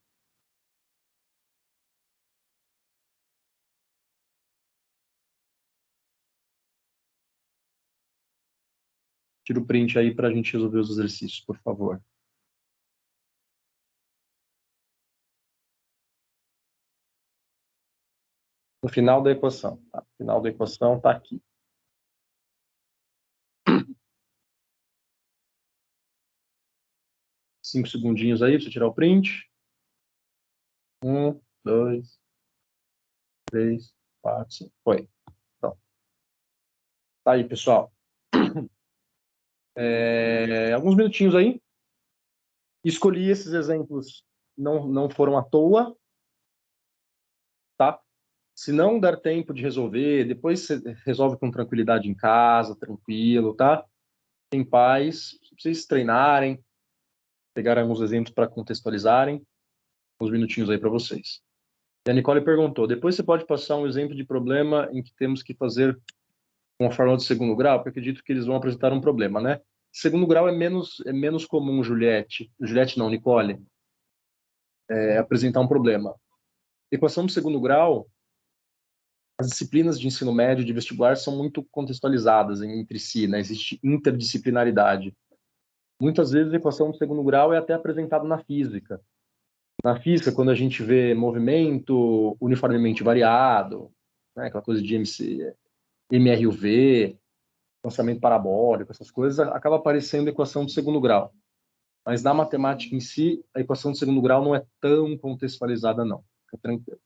Tira o print aí para a gente resolver os exercícios, por favor. No final da equação. Tá? O final da equação está aqui. 5 segundinhos aí para você tirar o print. 1, 2, 3, 4, 5. Foi. Então, tá aí, pessoal. Alguns minutinhos aí. Escolhi esses exemplos, não foram à toa, tá? Se não der tempo de resolver, depois você resolve com tranquilidade em casa, tranquilo, tá? Em paz, pra vocês treinarem, pegarem alguns exemplos para contextualizarem, uns minutinhos aí para vocês. E a Nicole perguntou, depois você pode passar um exemplo de problema em que temos que fazer uma fórmula de segundo grau, porque eu acredito que eles vão apresentar um problema, né? Segundo grau é menos comum, Juliette. Juliette não, Nicole. Apresentar um problema. Equação de segundo grau, as disciplinas de ensino médio de vestibular são muito contextualizadas entre si, né? Existe interdisciplinaridade. Muitas vezes a equação de segundo grau é até apresentada na física. Na física, quando a gente vê movimento uniformemente variado, né? Aquela coisa de MRUV, lançamento parabólico, essas coisas, acaba aparecendo a equação de segundo grau. Mas na matemática em si, a equação de segundo grau não é tão contextualizada, não. Fica tranquilo.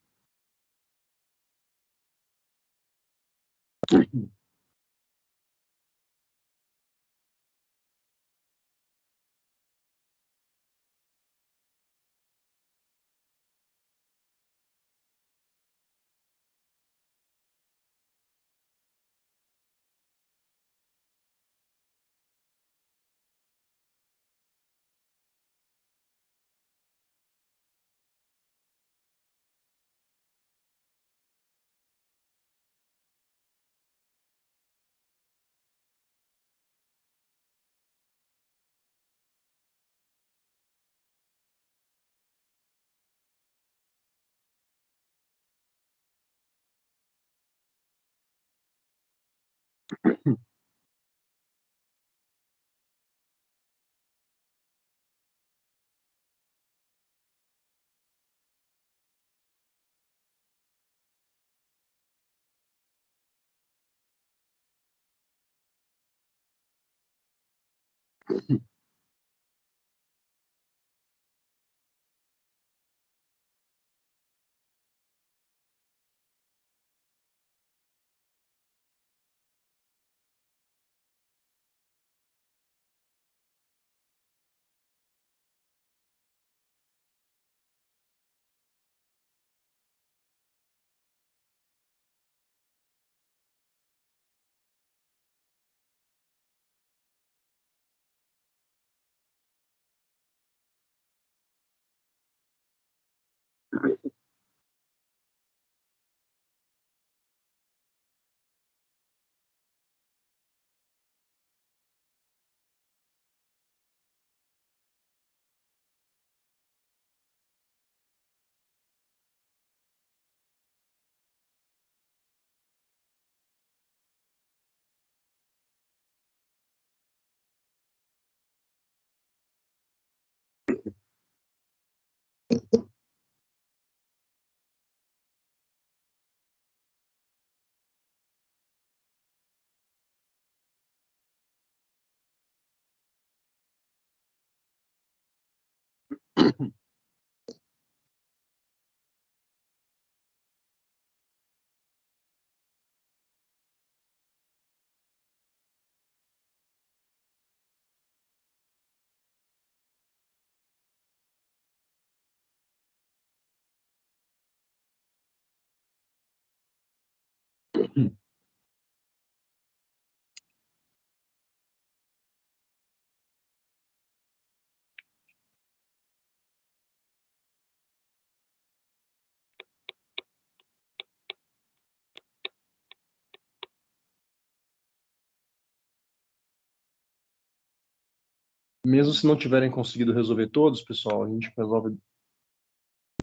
Mesmo se não tiverem conseguido resolver todos, pessoal, a gente resolve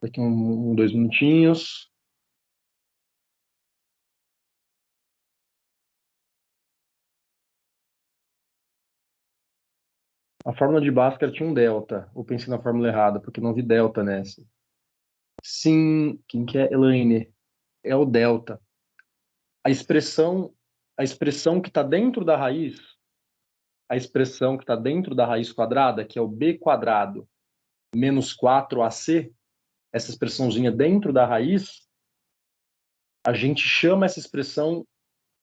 daqui um 2 minutinhos. A fórmula de Bhaskara tinha um delta. Eu pensei na fórmula errada, porque não vi delta nessa. Sim, quem que é? Elaine. É o delta. A expressão que está dentro da raiz, a expressão que está dentro da raiz quadrada, que é o b quadrado menos 4ac, essa expressãozinha dentro da raiz, a gente chama essa expressão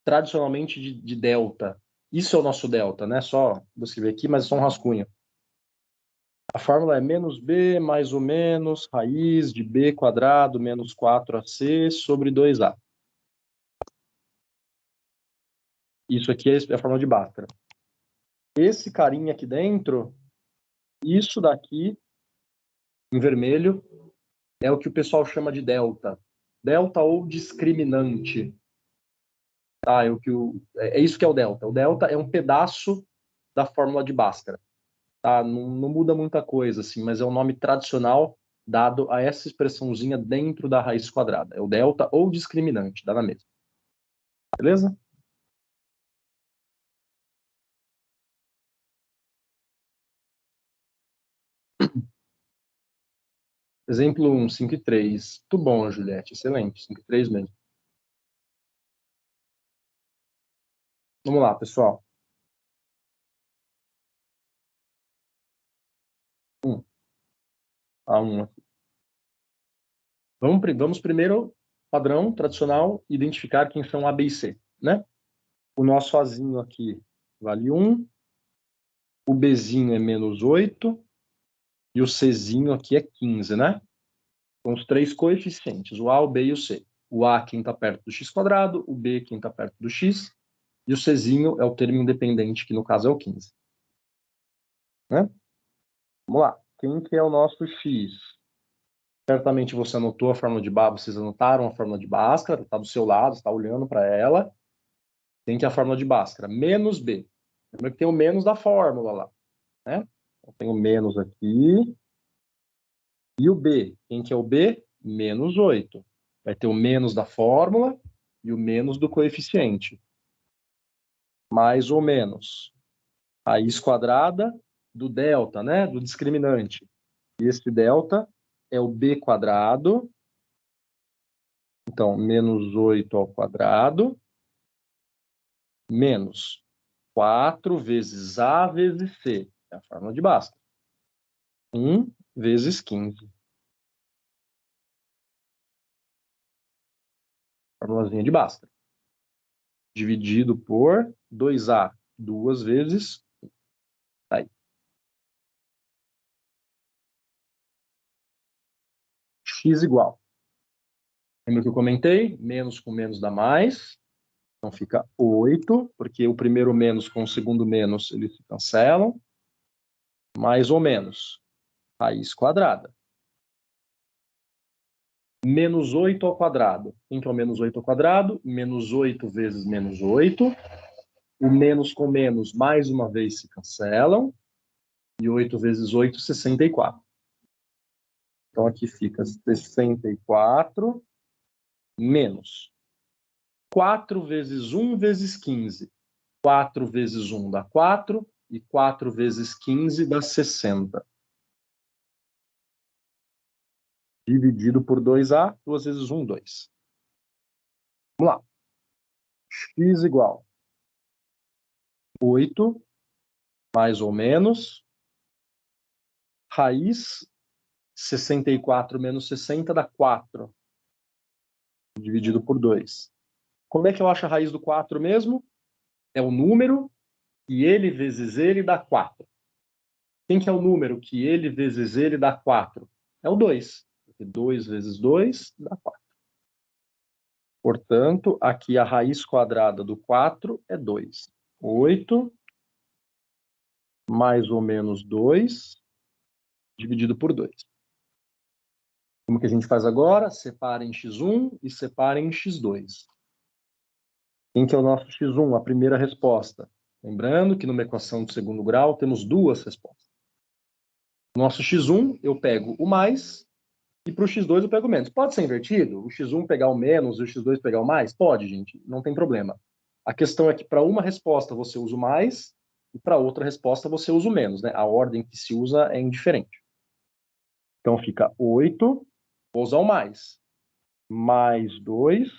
tradicionalmente de delta. Isso é o nosso delta, né? Só vou escrever aqui, mas é só um rascunho. A fórmula é menos b mais ou menos raiz de b quadrado menos 4ac sobre 2a. Isso aqui é a fórmula de Bhaskara. Esse carinha aqui dentro, isso daqui, em vermelho, é o que o pessoal chama de delta. Delta ou discriminante. Tá, é isso que é o delta. O delta é um pedaço da fórmula de Bhaskara. Tá? Não muda muita coisa, assim, mas é o nome tradicional dado a essa expressãozinha dentro da raiz quadrada. É o delta ou discriminante, dá na mesma. Beleza? Exemplo 1, 5 e 3. Muito bom, Juliette. Excelente. 5 e 3 mesmo. Vamos lá, pessoal. 1. A1 aqui. Vamos primeiro, padrão, tradicional, identificar quem são A, B e C, né? O nosso Azinho aqui vale 1, o Bzinho é menos 8 e o Czinho aqui é 15, né? São os três coeficientes, o A, o B e o C. O A quem está perto do x quadrado, o B quem está perto do x, e o Czinho é o termo independente, que no caso é o 15. Né? Vamos lá. Quem que é o nosso x? Certamente você anotou a fórmula de Bhaskara, vocês anotaram a fórmula de Bhaskara, está do seu lado, está olhando para ela. Tem que a fórmula de Bhaskara, menos B. Lembra que tem o menos da fórmula lá, né? Então, tem o menos aqui. E o B, quem que é o B? Menos 8. Vai ter o menos da fórmula e o menos do coeficiente. mais ou menos raiz quadrada do delta, né? Do discriminante. E esse delta é o b quadrado. Então, menos 8 ao quadrado, menos 4 vezes A vezes C. É a fórmula de Bhaskara. 1 vezes 15. Formulazinha de Bhaskara. Dividido por 2A, 2 vezes. Tá aí. X igual. Lembra que eu comentei? Menos com menos dá mais. Então fica 8, porque o primeiro menos com o segundo menos, eles se cancelam. Mais ou menos. Raiz quadrada. Menos 8 ao quadrado. Quem que é o menos 8 ao quadrado? Menos 8 vezes menos 8. O menos com menos, mais uma vez, se cancelam. E 8 vezes 8, 64. Então aqui fica 64 menos 4 vezes 1 vezes 15. 4 vezes 1 dá 4. E 4 vezes 15 dá 60. Dividido por 2A, 2 vezes 1, 2. Vamos lá. X igual 8, mais ou menos, raiz 64 menos 60 dá 4, dividido por 2. Como é que eu acho a raiz do 4 mesmo? É o número, e ele vezes ele dá 4. Quem que é o número que ele vezes ele dá 4? É o 2. Porque 2 vezes 2 dá 4. Portanto, aqui a raiz quadrada do 4 é 2. 8 mais ou menos 2, dividido por 2. Como que a gente faz agora? Separa em x1 e separa em x2. Quem que é o nosso x1? A primeira resposta. Lembrando que numa equação de segundo grau temos duas respostas. Nosso x1 eu pego o mais e para o x2 eu pego o menos. Pode ser invertido? O x1 pegar o menos e o x2 pegar o mais? Pode, gente. Não tem problema. A questão é que para uma resposta você usa o mais e para outra resposta você usa o menos, né? A ordem que se usa é indiferente. Então fica 8, vou usar o mais 2,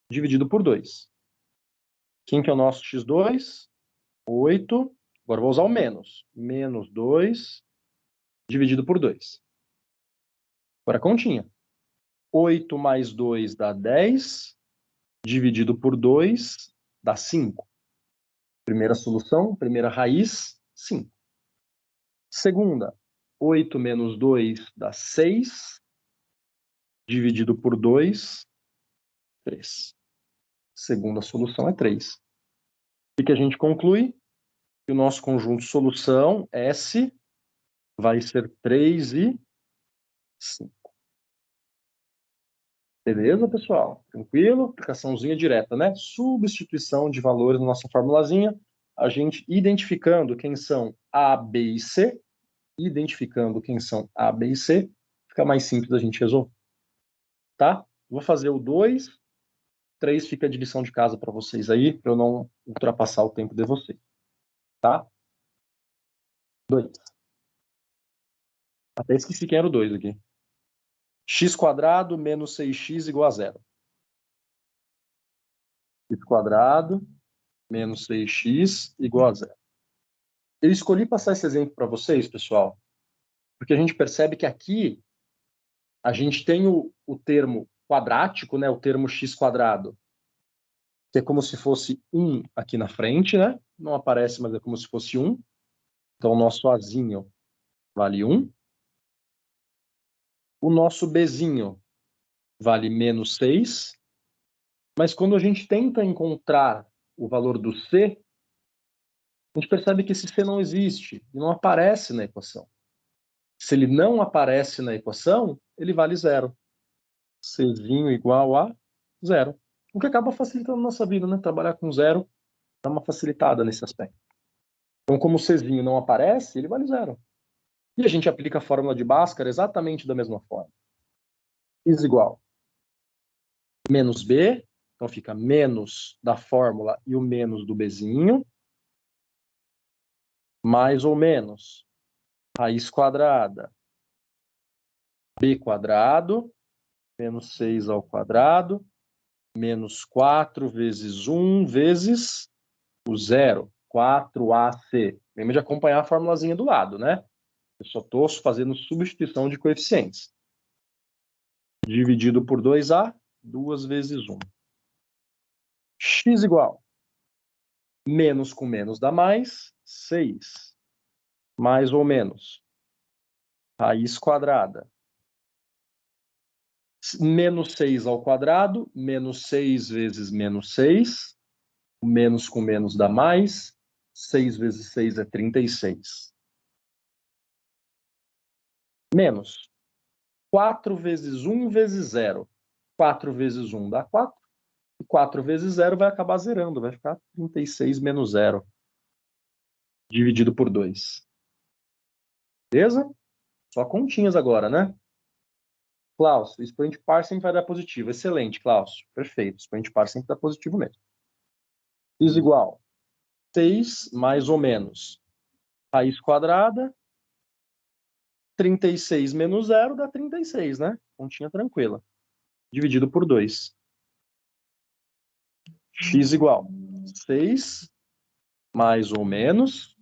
dividido por 2. Quem que é o nosso x2? 8. Agora vou usar o menos. Menos 2, dividido por 2. Agora a continha. 8 mais 2 dá 10, dividido por 2 dá 5. Primeira solução, primeira raiz, 5. Segunda, 8 menos 2 dá 6, dividido por 2, 3. Segunda solução é 3. O que a gente conclui? Que o nosso conjunto solução, S, vai ser 3 e 5. Beleza, pessoal? Tranquilo? Aplicaçãozinha direta, né? Substituição de valores na nossa formulazinha. A gente identificando quem são A, B e C. Identificando quem são A, B e C. Fica mais simples a gente resolver. Tá? Vou fazer o 2. 3 fica de lição de casa para vocês aí, para eu não ultrapassar o tempo de vocês. Tá? 2. Até esqueci quem era o 2 aqui. X quadrado menos 6x igual a 0. X quadrado menos 6x igual a 0. Eu escolhi passar esse exemplo para vocês, pessoal, porque a gente percebe que aqui a gente tem o termo quadrático, né, o termo x quadrado, que é como se fosse 1 aqui na frente, né? Não aparece, mas é como se fosse 1. Então, o nosso Azinho vale 1. O nosso Bzinho vale menos 6. Mas quando a gente tenta encontrar o valor do C, a gente percebe que esse C não existe e não aparece na equação. Se ele não aparece na equação, ele vale 0. Czinho igual a 0. O que acaba facilitando a nossa vida, né? Trabalhar com 0 dá uma facilitada nesse aspecto. Então, como o Czinho não aparece, ele vale 0. E a gente aplica a fórmula de Bhaskara exatamente da mesma forma. X igual menos B, Então, fica menos da fórmula e o menos do Bzinho, mais ou menos raiz quadrada, B quadrado, menos 6 ao quadrado, menos 4 vezes 1 vezes o zero, 4AC. Lembra de acompanhar a formulazinha do lado, né? Eu só estou fazendo substituição de coeficientes. Dividido por 2A, 2 vezes 1. X igual. Menos com menos dá mais, 6. Mais ou menos. Raiz quadrada. Menos 6 ao quadrado, menos 6 vezes menos 6. Menos com menos dá mais. 6 vezes 6 é 36. Menos 4 vezes 1 vezes 0. 4 vezes 1 dá 4. E 4 vezes 0 vai acabar zerando. Vai ficar 36 menos 0. Dividido por 2. Beleza? Só continhas agora, né? Klaus, o expoente par sempre vai dar positivo. Excelente, Klaus. Perfeito. O expoente par sempre dá positivo mesmo. X igual 6 mais ou menos raiz quadrada. 36 menos 0 dá 36, né? Continha tranquila. Dividido por 2. X igual 6 mais ou menos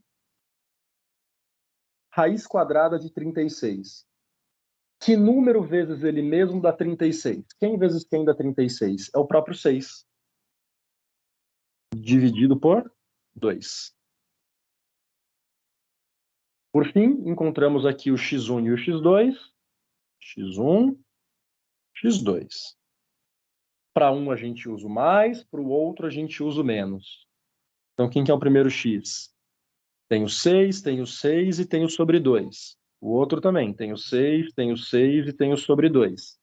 raiz quadrada de 36. Que número vezes ele mesmo dá 36? Quem vezes quem dá 36? É o próprio 6. Dividido por 2. Por fim, encontramos aqui o x1 e o x2. x1, x2. Para um a gente usa o mais, para o outro a gente usa o menos. Então, quem que é o primeiro x? Tem o 6, tem o 6 e tem o sobre 2. O outro também, tem o 6, tem o 6 e tem o sobre 2.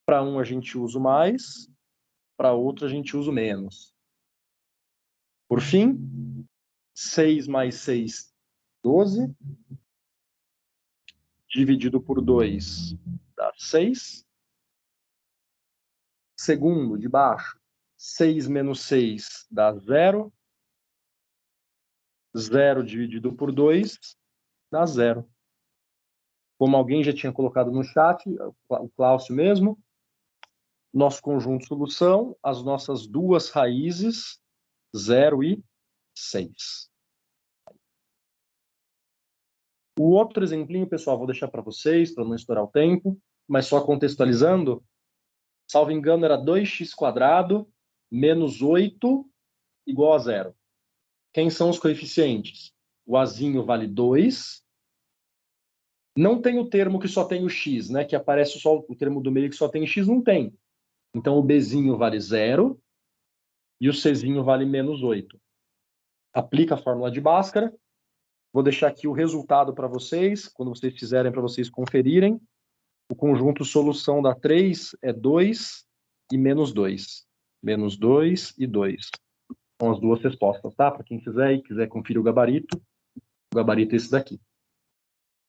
Para um a gente usa o mais, para outro a gente usa o menos. Por fim, 6 mais 6, 12. Dividido por 2 dá 6. Segundo, de baixo, 6 menos 6 dá 0. 0 dividido por 2 dá 0. Como alguém já tinha colocado no chat, o Cláudio mesmo, nosso conjunto de solução, as nossas duas raízes, 0 e 6. O outro exemplinho, pessoal, vou deixar para vocês, para não estourar o tempo, mas só contextualizando, salvo engano, era 2x² menos 8 igual a 0. Quem são os coeficientes? O azinho vale 2. Não tem o termo que só tem o x, né? Que aparece só o termo do meio que só tem x, não tem. Então, o bzinho vale 0 e o czinho vale menos 8. Aplica a fórmula de Bhaskara. Vou deixar aqui o resultado para vocês, quando vocês fizerem, para vocês conferirem. O conjunto solução da 3 é 2 e menos 2. Menos 2 e 2. São as duas respostas, tá? Para quem fizer e quiser conferir o gabarito é esse daqui.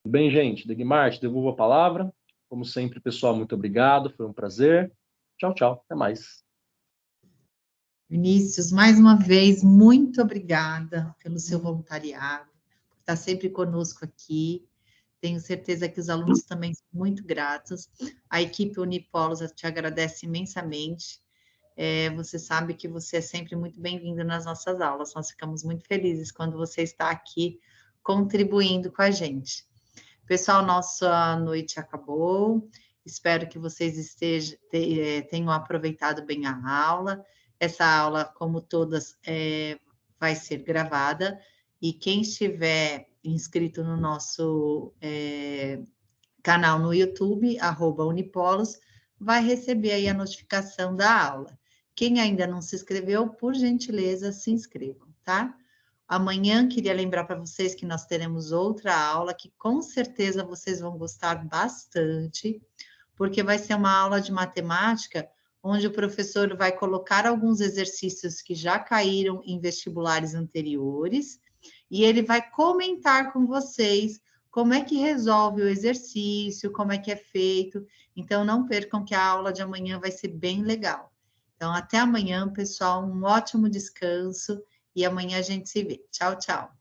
Tudo bem, gente? Degmar, te devolvo a palavra. Como sempre, pessoal, muito obrigado. Foi um prazer. Tchau, tchau. Até mais.
Vinícius, mais uma vez, muito obrigada pelo seu voluntariado, por estar sempre conosco aqui. Tenho certeza que os alunos também são muito gratos. A equipe Unipolos te agradece imensamente. Você sabe que você é sempre muito bem-vindo nas nossas aulas. Nós ficamos muito felizes quando você está aqui contribuindo com a gente. Pessoal, nossa noite acabou. Espero que vocês tenham aproveitado bem a aula. Essa aula, como todas, vai ser gravada. E quem estiver inscrito no nosso canal no YouTube, @Unipolos, vai receber aí a notificação da aula. Quem ainda não se inscreveu, por gentileza, se inscrevam, tá? Amanhã, queria lembrar para vocês que nós teremos outra aula que com certeza vocês vão gostar bastante, porque vai ser uma aula de matemática onde o professor vai colocar alguns exercícios que já caíram em vestibulares anteriores e ele vai comentar com vocês como é que resolve o exercício, como é que é feito. Então, não percam que a aula de amanhã vai ser bem legal. Então, até amanhã, pessoal, um ótimo descanso e amanhã a gente se vê. Tchau, tchau.